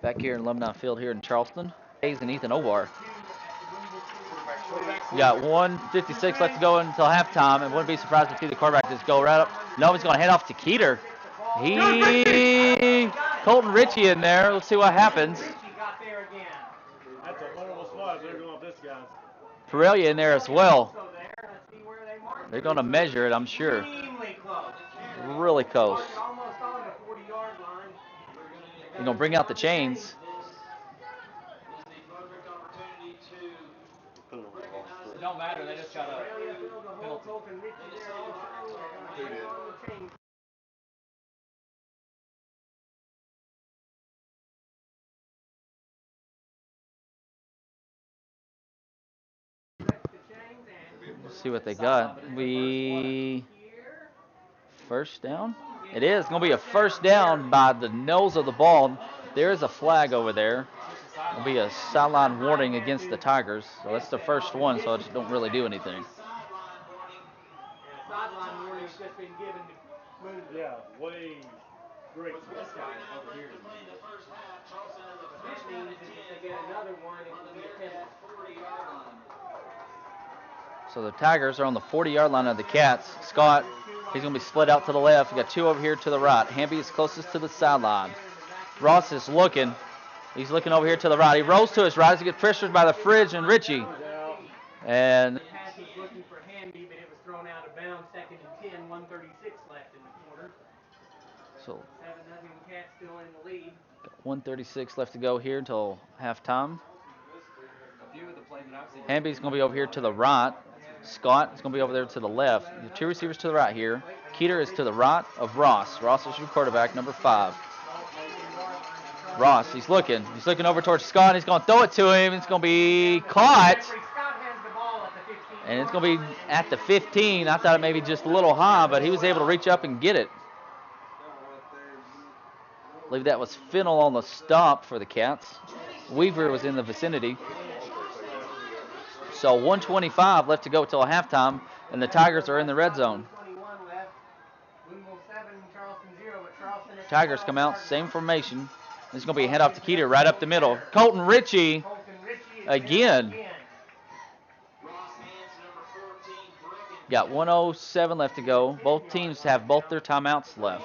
Back here in Alumni Field here in Charleston. Hayes and Ethan Obar. We got 1:56 left to go until halftime, and wouldn't be surprised to see the quarterback just go right up. No, he's going to hand off to Keeter. Colton Ritchie in there. Let's see what happens. That's a horrible spot. They're going with this guy. Perelia in there as well. They're going to measure it, I'm sure. Really close. They're going to bring out the chains. It don't matter, they just got a penalty. Let's see what they got. First down? It is going to be a first down by the nose of the ball. There is a flag over there. It'll be a sideline warning against the Tigers. So that's the first one, so it don't really do anything. Sideline warning's just been given to move. Yeah, way great. This guy over here. This means if they get another one, it will be a penalty. So the Tigers are on the 40-yard line of the Cats. Scott, he's going to be split out to the left. We got 2 over here to the right. Hamby is closest to the sideline. Ross is looking. He's looking over here to the right. He rolls to his right as he gets pressured by the Fridge and Ritchie. And The pass was looking for Hamby, but it was thrown out of bounds. 2nd and 10, 1:36 left in the quarter. so 7-0 Cats still in the lead. 1:36 left to go here until halftime. A few of the plays that I've seen. Hamby's going to be over here to the right. Scott is going to be over there to the left. The 2 receivers to the right here. Keeter is to the right of Ross. Ross is your quarterback, number 5. Ross, he's looking. He's looking over towards Scott. He's going to throw it to him. It's going to be caught. And it's going to be at the 15. I thought it may be just a little high, but he was able to reach up and get it. I believe that was Fennell on the stop for the Cats. Weaver was in the vicinity. So 1:25 left to go till halftime, and the Tigers are in the red zone. Tigers come out, same formation. It's going to be a handoff to Keeter right up the middle. Colton Ritchie again. Got 1:07 left to go. Both teams have both their timeouts left.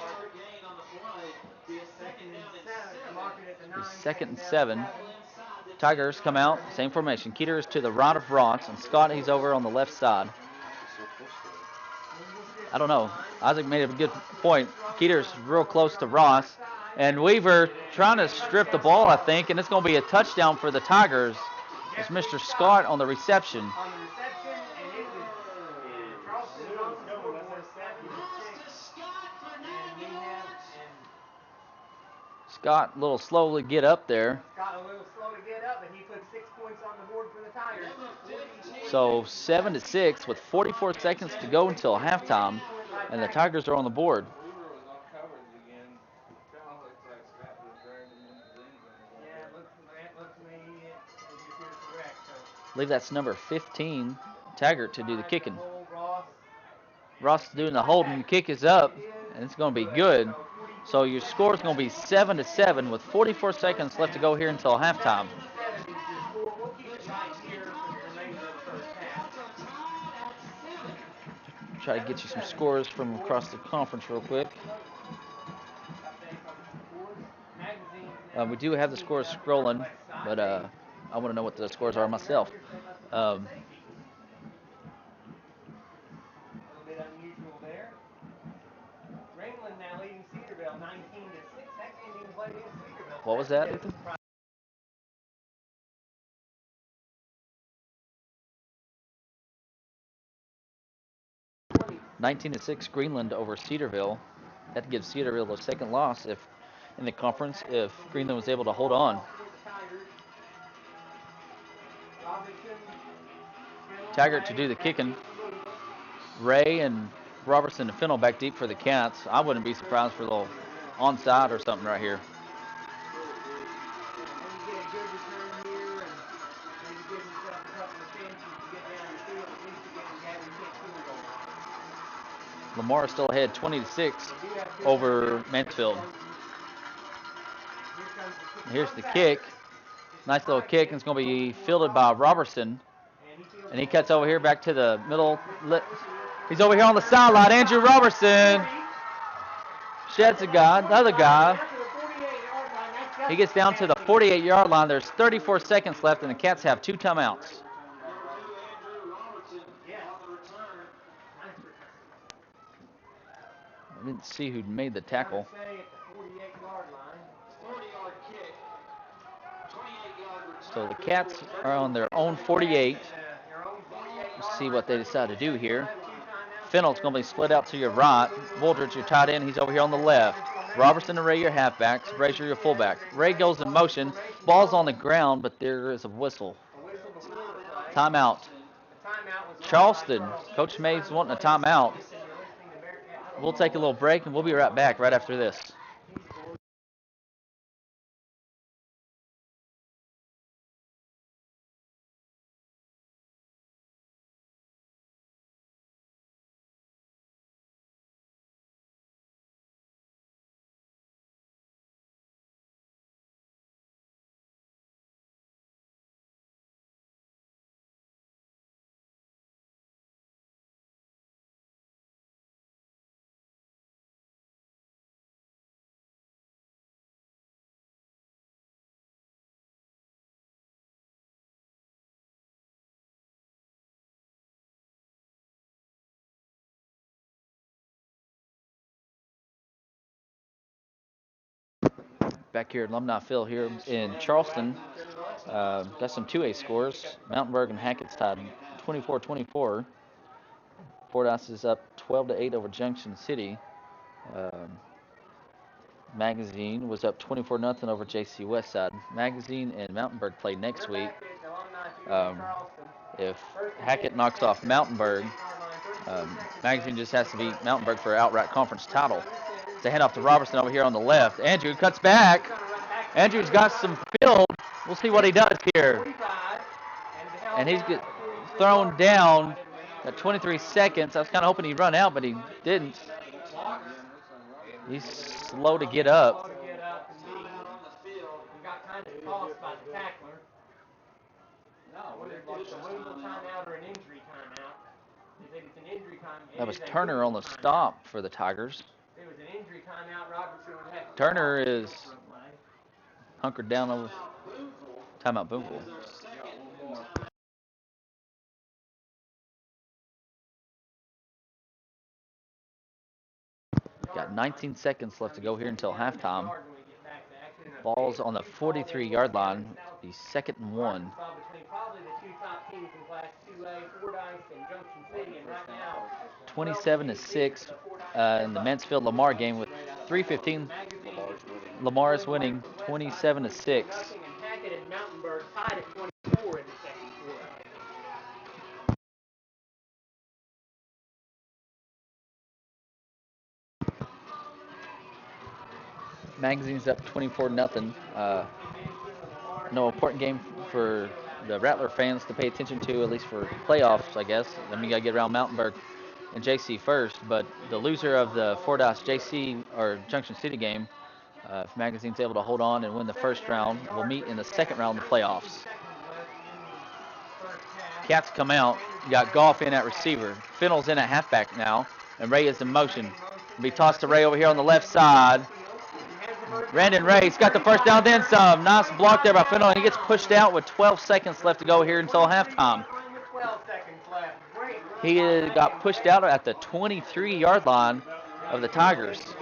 It's 2nd and 7. Tigers come out, same formation. Keeter is to the right of Ross, and Scott, he's over on the left side. I don't know. Isaac made a good point. Keeter's real close to Ross. And Weaver trying to strip the ball, I think, and it's going to be a touchdown for the Tigers. It's Mr. Scott on the reception. On the reception, and it was Charleston on the scoreboard, 7-6. And we have Scott a little slow to get up there. Scott a little slow to get up, but he put 6 points on the board for the Tigers. So 7-6 with 44 seconds to go until halftime, and the Tigers are on the board. I believe that's number 15, Taggart, to do the kicking. Ross doing the holding. The kick is up, and it's going to be good. So your score is going to be 7-7 with 44 seconds left to go here until halftime. Try to get you some scores from across the conference real quick. We do have the scores scrolling, but I want to know what the scores are myself. A little bit unusual there. Ringland now leading Cedarville 19-6. That game even played against Cedarville. What was that, Ethan? (19-6) Greenland over Cedarville. That gives Cedarville a second loss if in the conference if Greenland was able to hold on. Taggart to do the kicking. Ray and Robertson and Fennell back deep for the Cats. I wouldn't be surprised for a little onside or something right here. Lamar is still ahead 20-6 over Mansfield. Here's the kick. Nice little kick, and it's going to be fielded by Robertson. And he cuts over here back to the middle. He's over here on the sideline. Andrew Robertson sheds a guy, another guy. He gets down to the 48-yard line. There's 34 seconds left, and the Cats have 2 timeouts. I didn't see who made the tackle. So the Cats are on their own 48. Let's see what they decide to do here. Fennell's going to be split out to your right. Wooldridge, your tight end, he's over here on the left. Robertson and Ray, your halfbacks. Brazier, your fullback. Ray goes in motion. Ball's on the ground, but there is a whistle. Timeout. Charleston. Coach Mays wanting a timeout. We'll take a little break, and we'll be right back right after this. Back here at Alumni Field here in Charleston. Got some 2A scores. Mountainburg and Hackett's tied 24-24. Fordyce is up 12-8 over Junction City. Magazine was up 24-0 over JC Westside. Magazine and Mountainburg play next week. If Hackett knocks off Mountainburg, Magazine just has to beat Mountainburg for an outright conference title. They hand off to Robertson over here on the left. Andrew cuts back. Andrew's got some field. We'll see what he does here. And he's thrown down at 23 seconds. I was kind of hoping he'd run out, but he didn't. He's slow to get up. That was Turner on the stop for the Tigers. Turner is hunkered down over timeout Booneville. Got 19 seconds left to go here until halftime. Ball's on the 43-yard line. The 2nd and 1. Probably the two top teams in Class 2A, Fordyce and Junction City, and right now 27-6 in the Mansfield-Lamar game with 3:15. Lamar is winning 27-6. and Hackett and Mountainburg tied at 24 in the second quarter. Magazine's up 24-0. No important game for the Rattler fans to pay attention to, at least for playoffs, I guess. I mean, you got to get around Mountainburg and JC first, but the loser of the Fordyce JC or Junction City game, if Magazine's able to hold on and win the first round, will meet in the second round of the playoffs. Cats come out. You got Goff in at receiver. Fennell's in at halfback now, and Ray is in motion. Be tossed to Ray over here on the left side. Brandon Ray's got the first down, then some. Nice block there by Fennell, and he gets pushed out with 12 seconds left to go here until halftime. He got pushed out at the 23-yard line of the Tigers.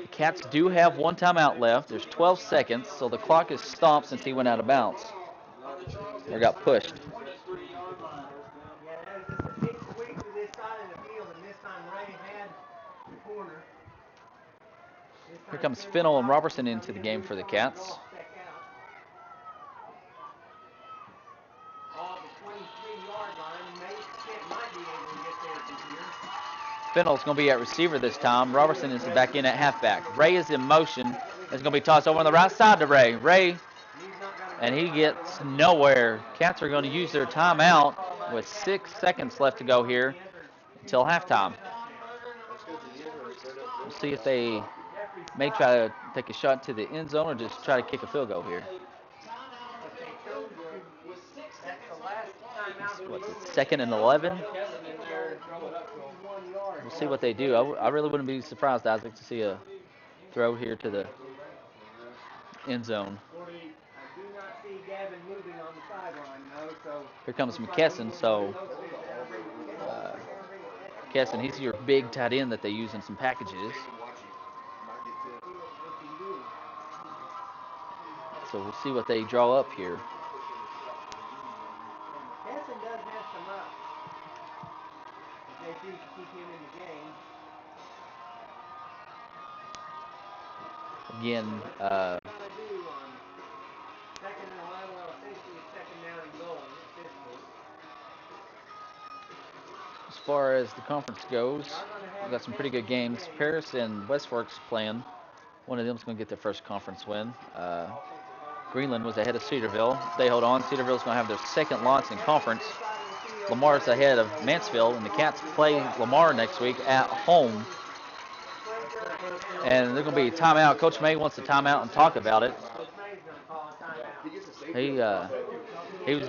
The Cats do have one timeout left. There's 12 seconds, so the clock is stopped since he went out of bounds. Or got pushed. Here comes Fennell and Robertson into the game for the Cats. Fennell's going to be at receiver this time. Robertson is back in at halfback. Ray is in motion. It's going to be tossed over on the right side to Ray. Ray, and he gets nowhere. Cats are going to use their timeout with 6 seconds left to go here until halftime. We'll see if they may try to take a shot to the end zone or just try to kick a field goal here. What's it, 2nd and 11? We'll see what they do. I really wouldn't be surprised, Isaac, to see a throw here to the end zone. Here comes McKesson. So McKesson, he's your big tight end that they use in some packages. So we'll see what they draw up here. Again, as far as the conference goes, we've got some pretty good games. Paris and West Fork's playing. One of them's going to get their first conference win. Greenland was ahead of Cedarville. They hold on. Cedarville's going to have their second loss in conference. Lamar's ahead of Mansfield, and the Cats play Lamar next week at home. And there's going to be a timeout. Coach May wants a timeout and talk about it. He was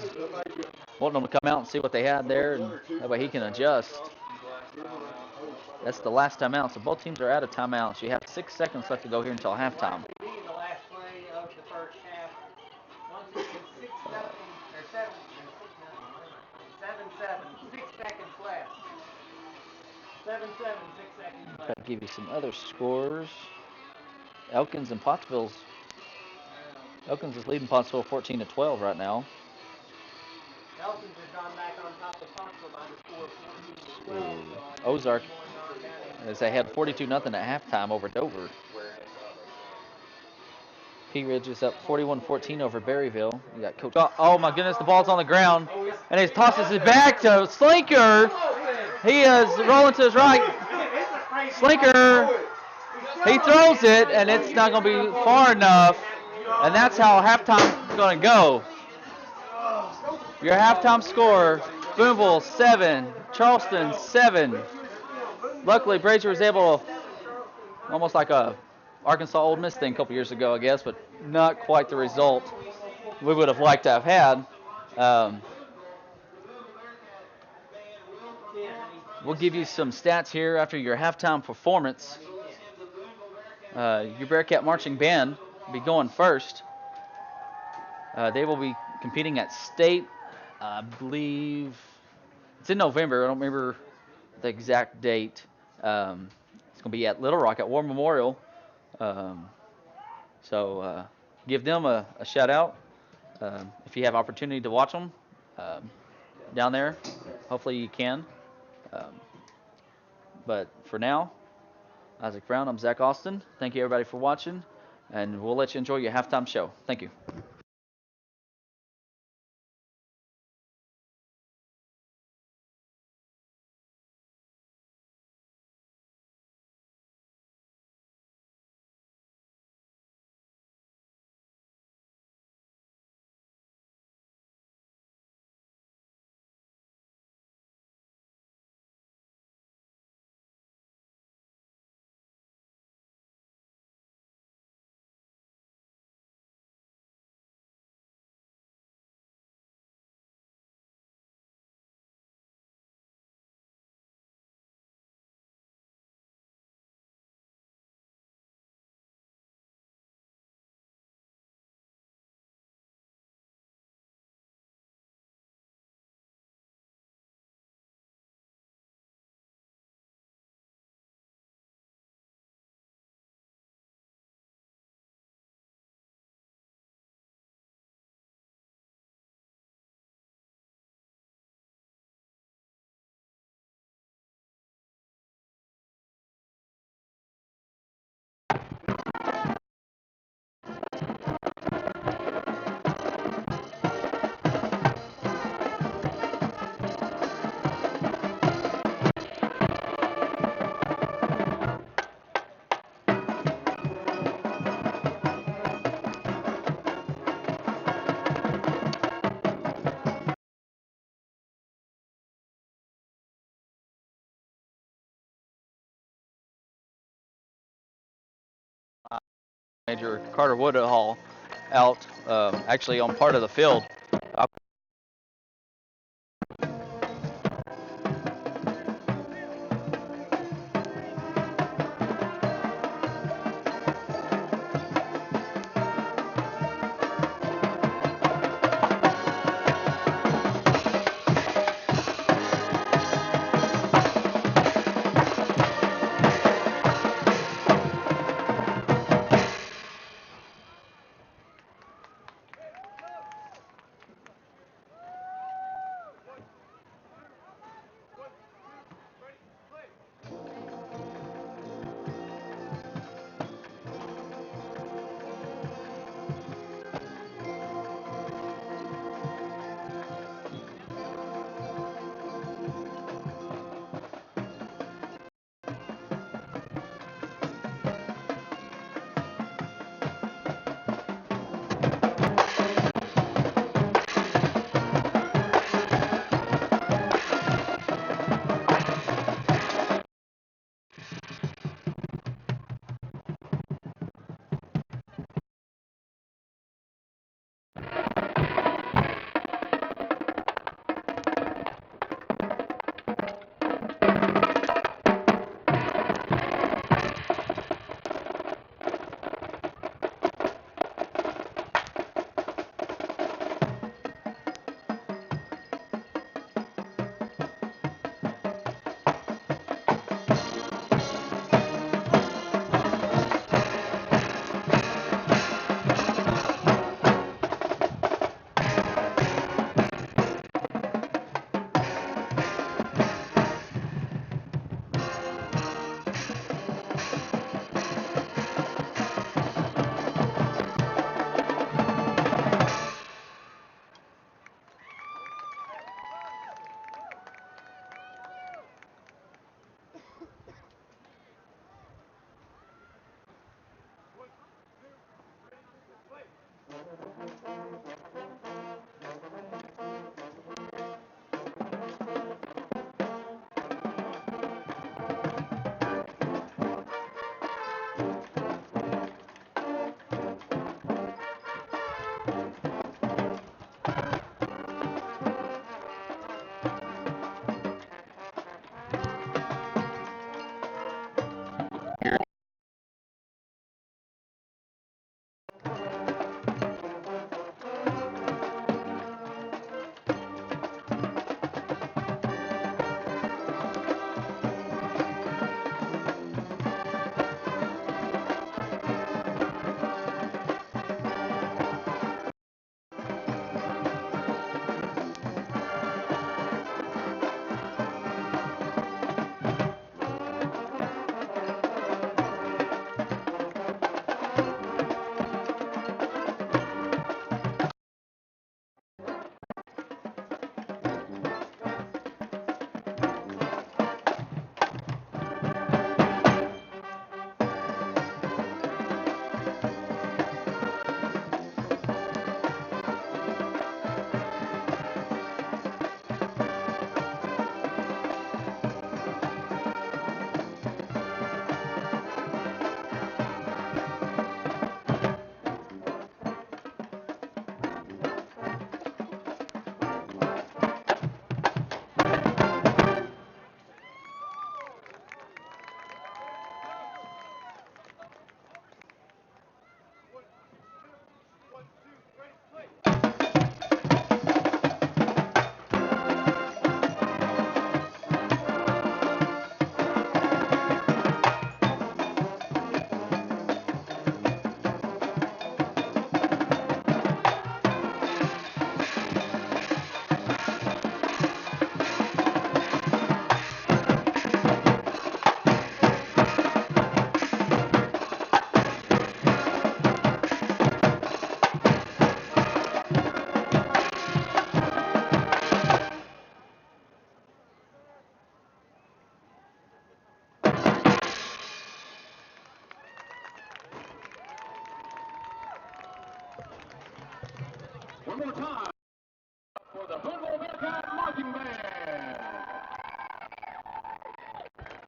wanting them to come out and see what they had there, and that way he can adjust. That's the last timeout, so both teams are out of timeouts. You have 6 seconds left to go here until halftime. Try to give you some other scores. Elkins and Pottsville's. Elkins is leading Pottsville 14-12 right now. Elkins has gone back on top of Pottsville by the score of 14-12. Ozark, as they had 42-0 at halftime over Dover. Pea Ridge is up 41-14 over Berryville. You got Coach. Oh my goodness, the ball's on the ground, and he tosses it back to Slinker. He is rolling to his right. Slinker, he throws it, and it's not going to be far enough, and that's how halftime is going to go. Your halftime score, Booneville 7, Charleston 7. Luckily, Brazier was able to, almost like a Arkansas Ole Miss thing a couple years ago, I guess, but not quite the result we would have liked to have had. We'll give you some stats here after your halftime performance. Your Bearcat Marching Band will be going first. They will be competing at state, I believe. It's in November. I don't remember the exact date. It's going to be at Little Rock at War Memorial. So give them a shout out if you have opportunity to watch them down there. Hopefully you can. But for now, Isaac Brown, I'm Zach Austin. Thank you everybody for watching, and we'll let you enjoy your halftime show. Thank you. Major Carter Woodhull out actually on part of the field.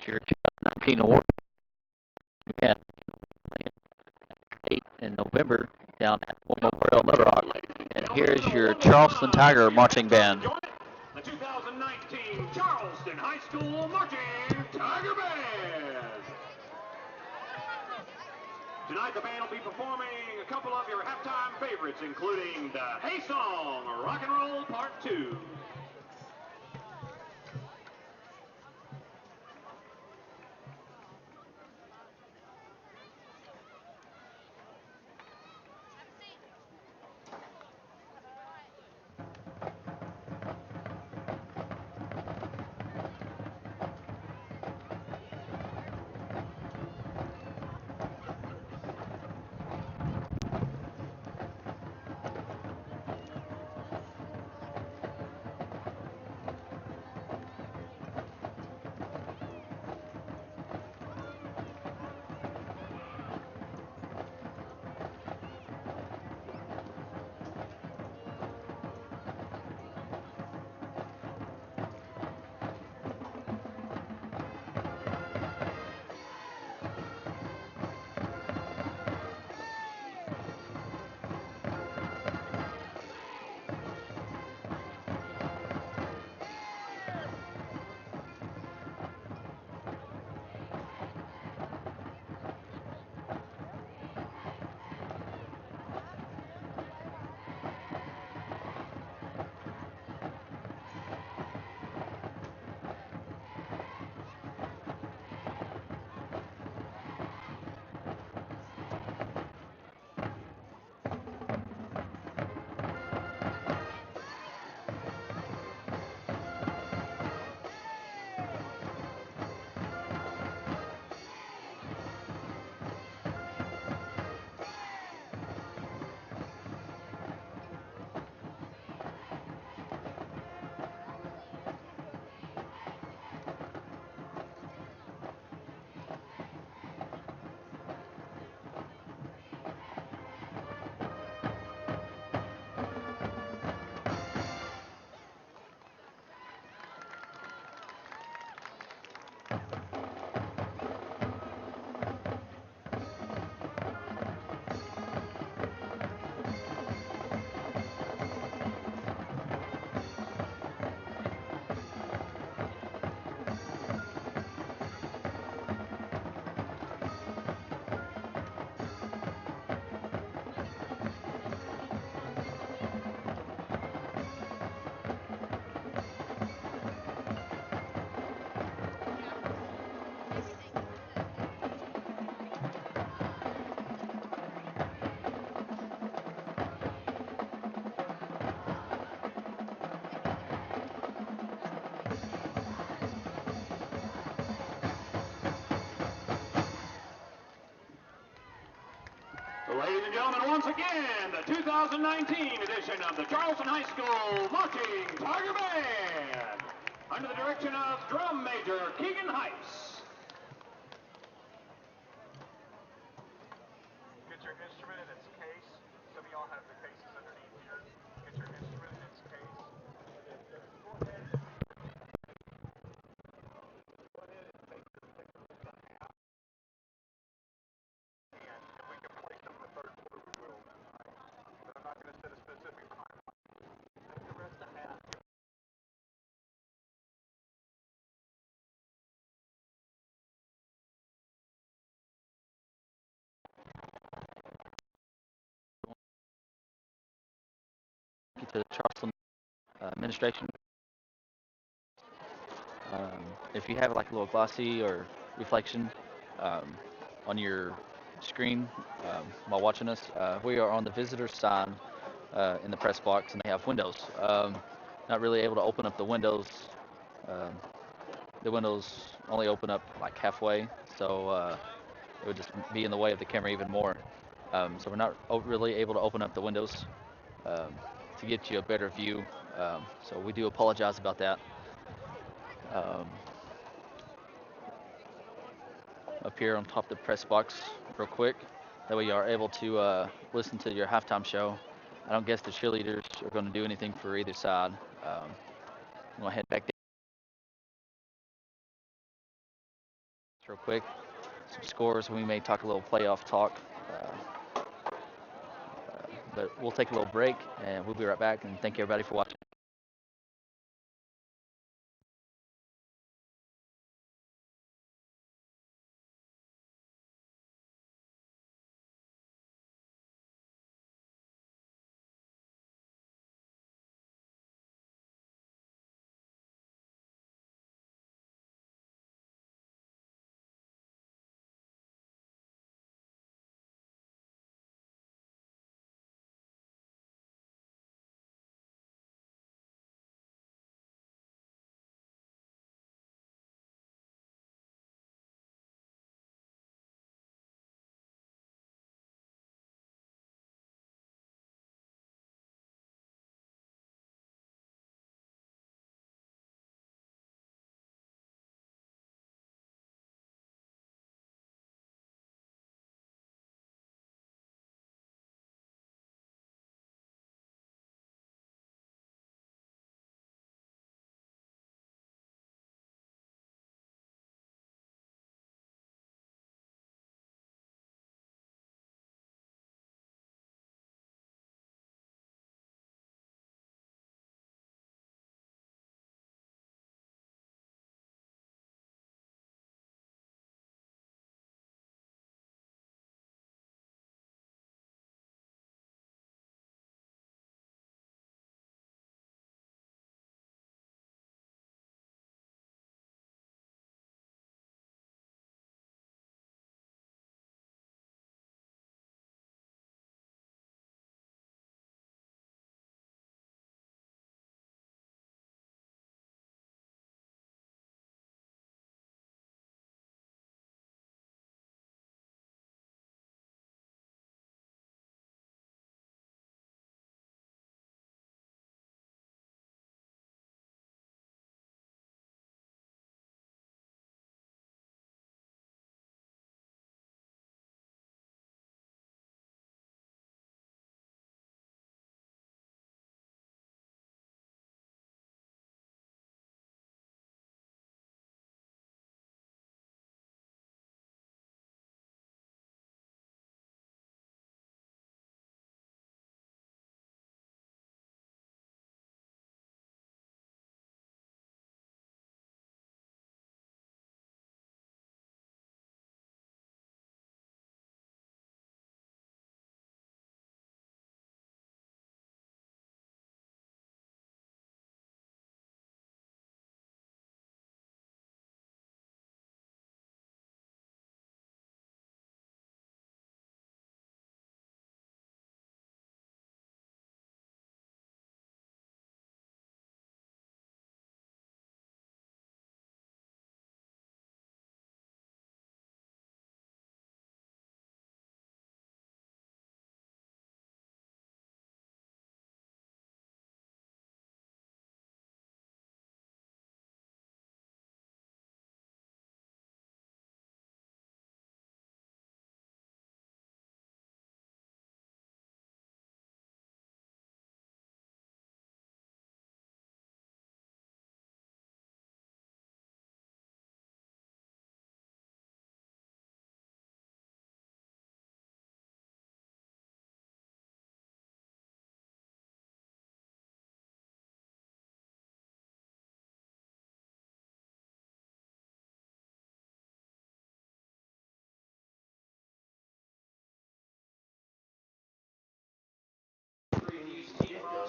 your 2019 award. We had 8 in November down at Memorial Little Rock. And here's your Charleston Tiger Marching Band. The 2019 Charleston High School Marching Tiger Band. Tonight the band will be performing a couple of your halftime favorites, including the Hey Song, Rock and Roll Part 2. Ladies and gentlemen, once again, the 2019 edition of the Charleston High School Marching Tiger Band, under the direction of Drum Major Keegan Heiss. Get your instrument in its case. Some of y'all have the cases underneath here. Get your instrument in its case. Go ahead. Go ahead and make the picture of the half. And if we can place them in the third quarter, we will. But I'm not going to set a specific time. Make the rest of the half. To the Charleston administration. If you have like a little glossy or reflection on your screen while watching us, we are on the visitor side in the press box, and they have windows. Not really able to open up the windows. Um, the windows only open up like halfway, so it would just be in the way of the camera even more. So we're not really able to open up the windows to get you a better view. So we do apologize about that. Up here on top of the press box real quick. That way you are able to listen to your halftime show. I don't guess the cheerleaders are going to do anything for either side. I'm going to head back real quick. Some scores. We may talk a little playoff talk. But we'll take a little break, and we'll be right back. And thank you, everybody, for watching.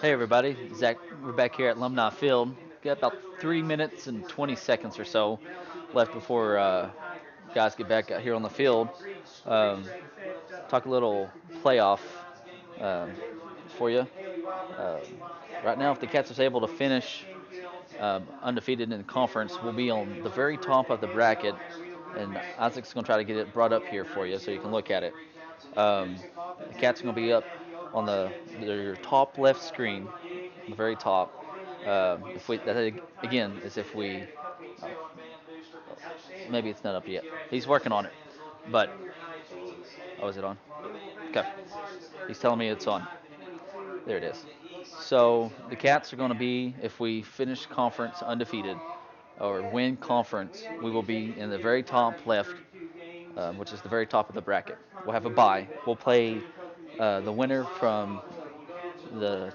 Hey everybody, Zach. We're back here at Alumni Field. Got about 3 minutes and 20 seconds or so left before guys get back out here on the field. Um, Talk a little playoff um, for you. Uh, right now, if the Cats is able to finish undefeated in the conference, we'll be on the very top of the bracket, and Isaac's going to try to get it brought up here for you so you can look at it. The Cats are going to be up on your top left screen, the very top. If we that again is if we maybe it's not up yet. He's working on it, but is it on? Okay, he's telling me it's on. There it is. So the Cats are going to be if we finish conference undefeated. or win conference, we will be in the very top left, which is the very top of the bracket. We'll have a bye. We'll play the winner from the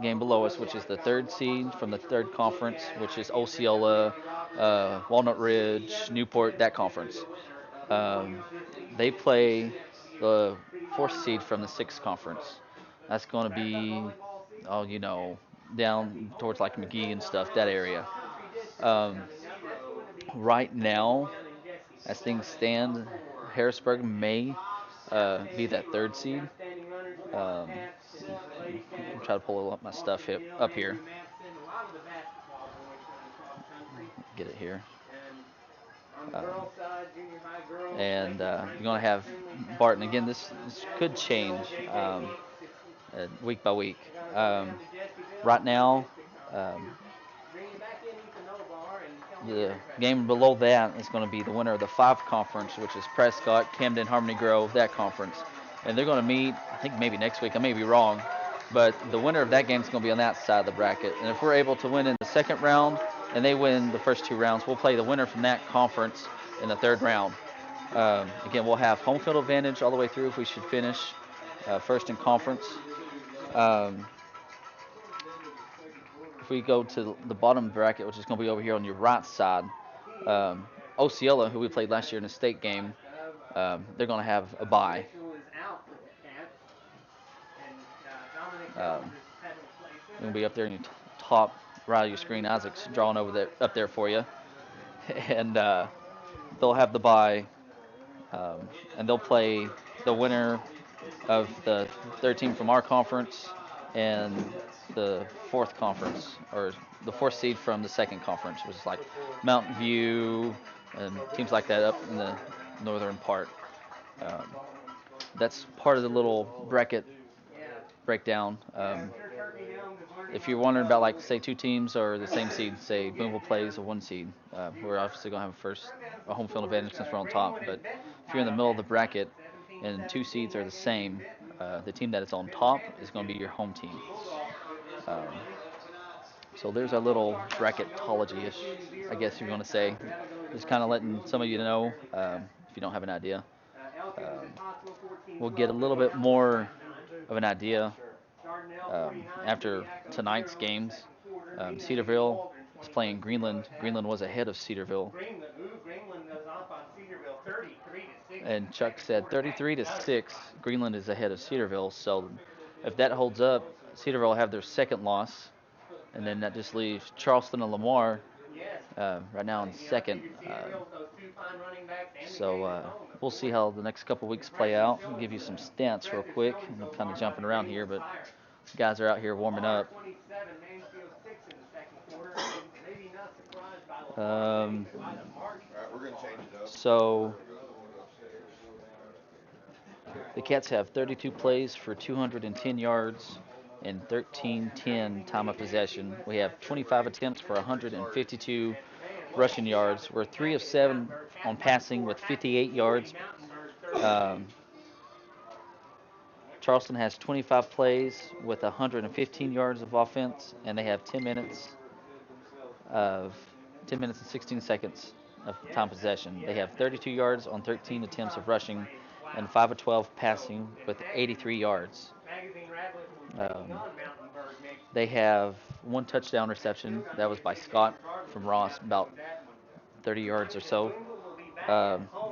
game below us, which is the third seed from the third conference, which is Osceola, Walnut Ridge, Newport, that conference. They play the fourth seed from the sixth conference. That's going to be, oh, down towards like McGee and stuff, that area. Um, right now, as things stand, Harrisburg may be that third seed. I'm trying to pull up my stuff up here. Get it here. And you're going to have Barton. Again, this could change week by week. Right now, the game below that is going to be the winner of the 5 conference, which is Prescott, Camden, Harmony Grove, that conference. And they're going to meet, I think maybe next week. I may be wrong. But the winner of that game is going to be on that side of the bracket. And if we're able to win in the second round and they win the first 2 rounds, we'll play the winner from that conference in the third round. Again, we'll have home field advantage all the way through if we should finish first in conference. If we go to the bottom bracket, which is going to be over here on your right side, Osceola, who we played last year in a state game, they're going to have a bye. Going to be up there in your top right of your screen. Isaac's drawing up there for you, and they'll have the bye, and they'll play the winner of the third team from our conference and the fourth conference, or the fourth seed from the second conference, which is like Mountain View and teams like that up in the northern part. That's part of the little bracket breakdown. If you're wondering about, like, say 2 teams are the same seed, say Booneville plays a 1 seed, we're obviously going to have a home field advantage since we're on top. But if you're in the middle of the bracket and 2 seeds are the same, the team that is on top is going to be your home team. So there's our little bracketology-ish, I guess you're going to say. Just kind of letting some of you know if you don't have an idea. We'll get a little bit more of an idea after tonight's games. Cedarville is playing Greenland. Greenland was ahead of Cedarville. And Chuck said 33-6. Greenland is ahead of Cedarville. So if that holds up, Cedarville will have their second loss, and then that just leaves Charleston and Lamar right now in second. So we'll see how the next couple weeks play out. I'll give you some stats real quick. I'm kind of jumping around here, but guys are out here warming up. So the Cats have 32 plays for 210 yards and 13-10 time of possession. We have 25 attempts for 152 rushing yards. We're 3 of 7 on passing with 58 yards. Charleston has 25 plays with 115 yards of offense, and they have 10 minutes and 16 seconds of time possession. They have 32 yards on 13 attempts of rushing and 5 of 12 passing with 83 yards. They have 1 touchdown reception. That was by Scott from Ross, about 30 yards or so.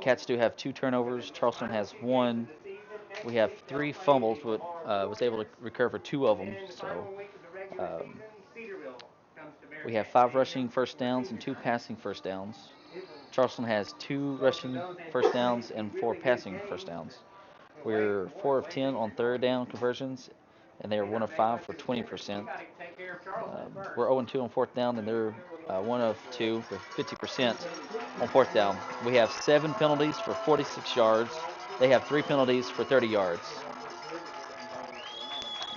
Cats do have 2 turnovers. Charleston has 1. We have 3 fumbles, but was able to recover 2 of them. So we have 5 rushing first downs and 2 passing first downs. Charleston has 2 rushing first downs and 4 passing first downs. We're 4 of 10 on third down conversions, and they are 1 of 5 for 20%. We're 0 of 2 on fourth down, and they're 1 of 2 for 50% on fourth down. We have 7 penalties for 46 yards. They have 3 penalties for 30 yards.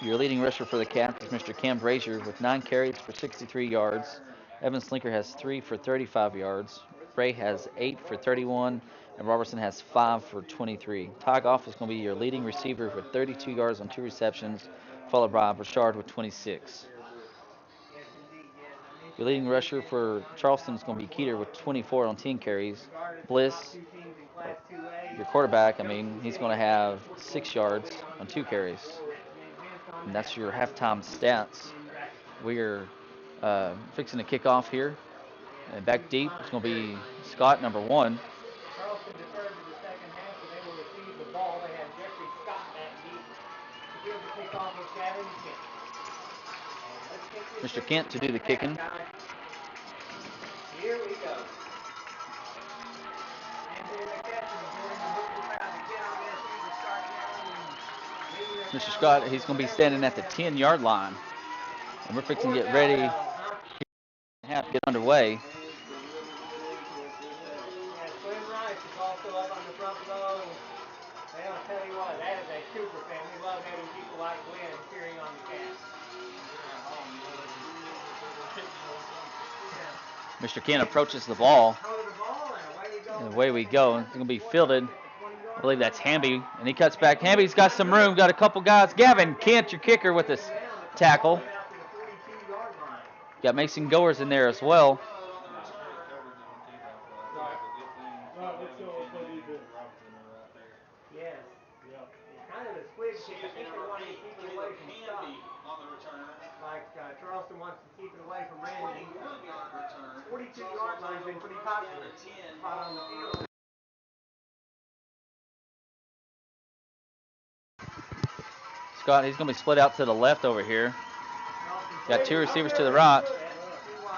Your leading rusher for the Cats is Mr. Cam Brazier with 9 carries for 63 yards. Evan Slinker has 3 for 35 yards. Bray has 8 for 31, and Robertson has 5 for 23. Ty Goff is going to be your leading receiver with 32 yards on 2 receptions, followed by Bouchard with 26. Your leading rusher for Charleston is going to be Keeter with 24 on 10 carries. Bliss, your quarterback, he's going to have 6 yards on 2 carries. And that's your halftime stats. We're fixing to kick off here. And back deep, it's going to be Scott, number 1. Charleston deferred to the second half, so they will receive the ball. They have Jeffrey Scott back deep to give the kickoff with Gavin Kent. Mr. Kent to do the kicking. Here we go. Mr. Scott, he's going to be standing at the 10-yard line. And we're fixing to get ready to get underway. Quinn Rice is also up on the front row. And I'll tell you what, that is a super fan. We love having people like Glenn cheering on the Cats. Mr. Kent approaches the ball. And away we go. It's going to be fielded. I believe that's Hamby. And he cuts back. Hamby's got some room. Got a couple guys. Gavin Kent, your kicker, with this tackle. Got Mason Goers in there as well. Yes. Kind of a squid kick. I think they wanted to keep it away from Scott. Like Charleston wants to keep it away from Randy. 42-yard line's been pretty popular. Spot on the field. Scott, he's going to be split out to the left over here. Got 2 receivers to the right.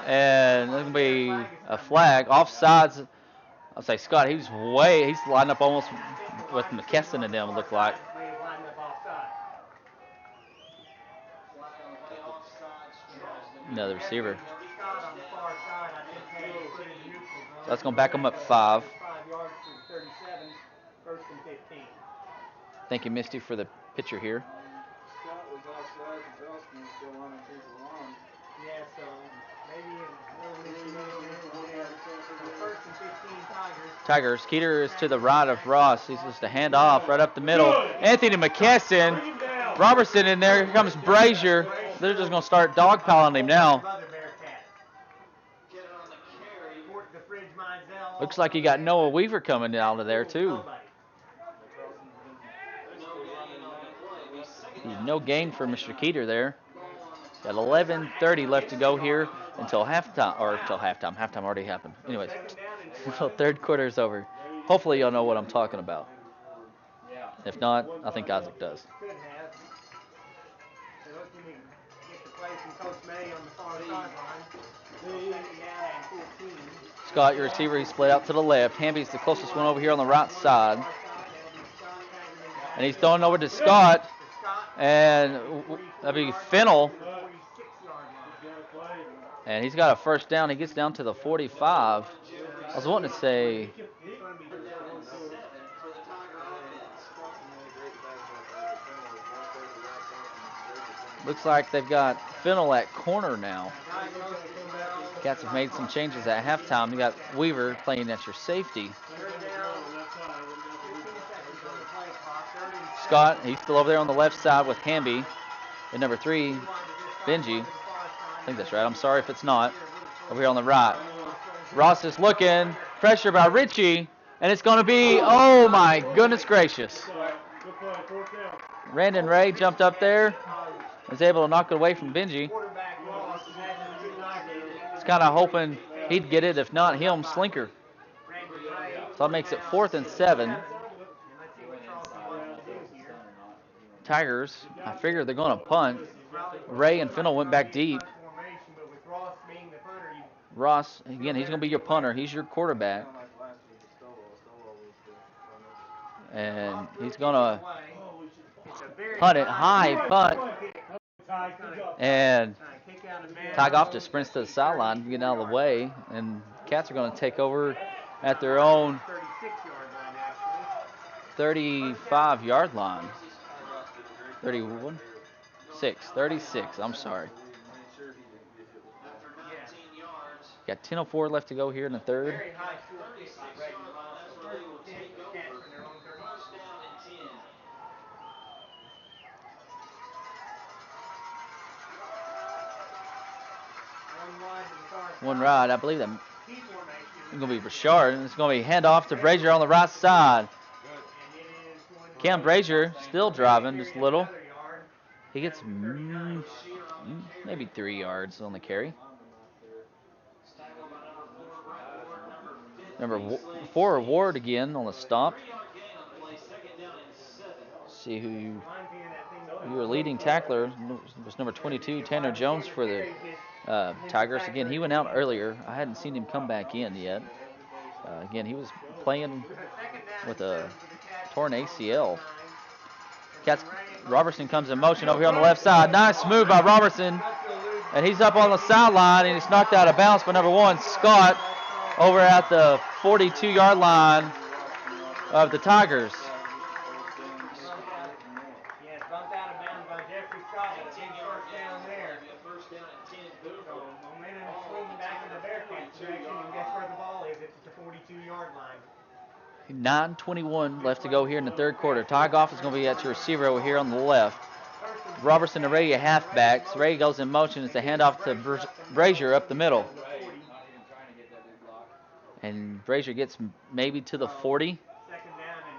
And there's going to be a flag. Offsides. I'll say Scott, he's lined up almost with McKesson and them, look like. Another receiver. That's going to back him up 5. Thank you, Misty, for the picture here. Tigers. Keeter is to the right of Ross. He's just a handoff right up the middle. Anthony McKesson. Robertson in there. Here comes Brazier. They're just going to start dogpiling him now. Looks like you got Noah Weaver coming out of there, too. No gain for Mr. Keeter there. Got 11:30 left to go here until halftime. Halftime already happened. Anyways, until third quarter is over. Hopefully you'll know what I'm talking about. If not, I think Isaac does. Scott, your receiver, he's split out to the left. Hamby's the closest one over here on the right side. And he's throwing over to Scott. And that'll be Fennell. And he's got a first down. He gets down to the 45. I was wanting to say... Looks like they've got Fennell at corner now. Cats have made some changes at halftime. You got Weaver playing at your safety. Scott, he's still over there on the left side with Hamby. And number 3, Benji. I think that's right. I'm sorry if it's not. Over here on the right. Ross is looking. Pressure by Richie. And it's going to be, oh my goodness gracious. Randon Ray jumped up there. Was able to knock it away from Benji. He's kind of hoping he'd get it. If not him, Slinker. So that makes it 4th and 7. Tigers, I figure they're going to punt. Ray and Fennell went back deep. Ross, again, he's going to be your punter. He's your quarterback. And he's going to punt it high, punt. And Kickoff just sprints to the sideline, getting out of the way. And Cats are going to take over at their own 35-yard line. 36, I'm sorry. Got 10:04 left to go here in the third. one right. I believe that it's going to be Richard, and it's going to be handoff to Brazier on the right side. Cam Brazier still driving just a little. He gets maybe 3 yards on the carry. Number 4, Ward again on the stop. See who your leading tackler was number 22, Tanner Jones for the Tigers. Again, he went out earlier. I hadn't seen him come back in yet. Again, he was playing with a torn ACL. Robertson comes in motion over here on the left side. Nice move by Robertson. And he's up on the sideline, and he's knocked out of bounds by number 1, Scott, over at the 42-yard line of the Tigers. Yeah, bumped out of bounds by Jeffrey Scott. First down there. So momentum swinging back in the Bearcats direction, and guess where the ball is? It's at the 42-yard line. 9:21 left to go here in the third quarter. Tygoff is going to be at your receiver over here on the left. Robertson and Ray, halfbacks. Ray goes in motion. It's a handoff to Brazier up the middle. And Brazier gets maybe to the 40.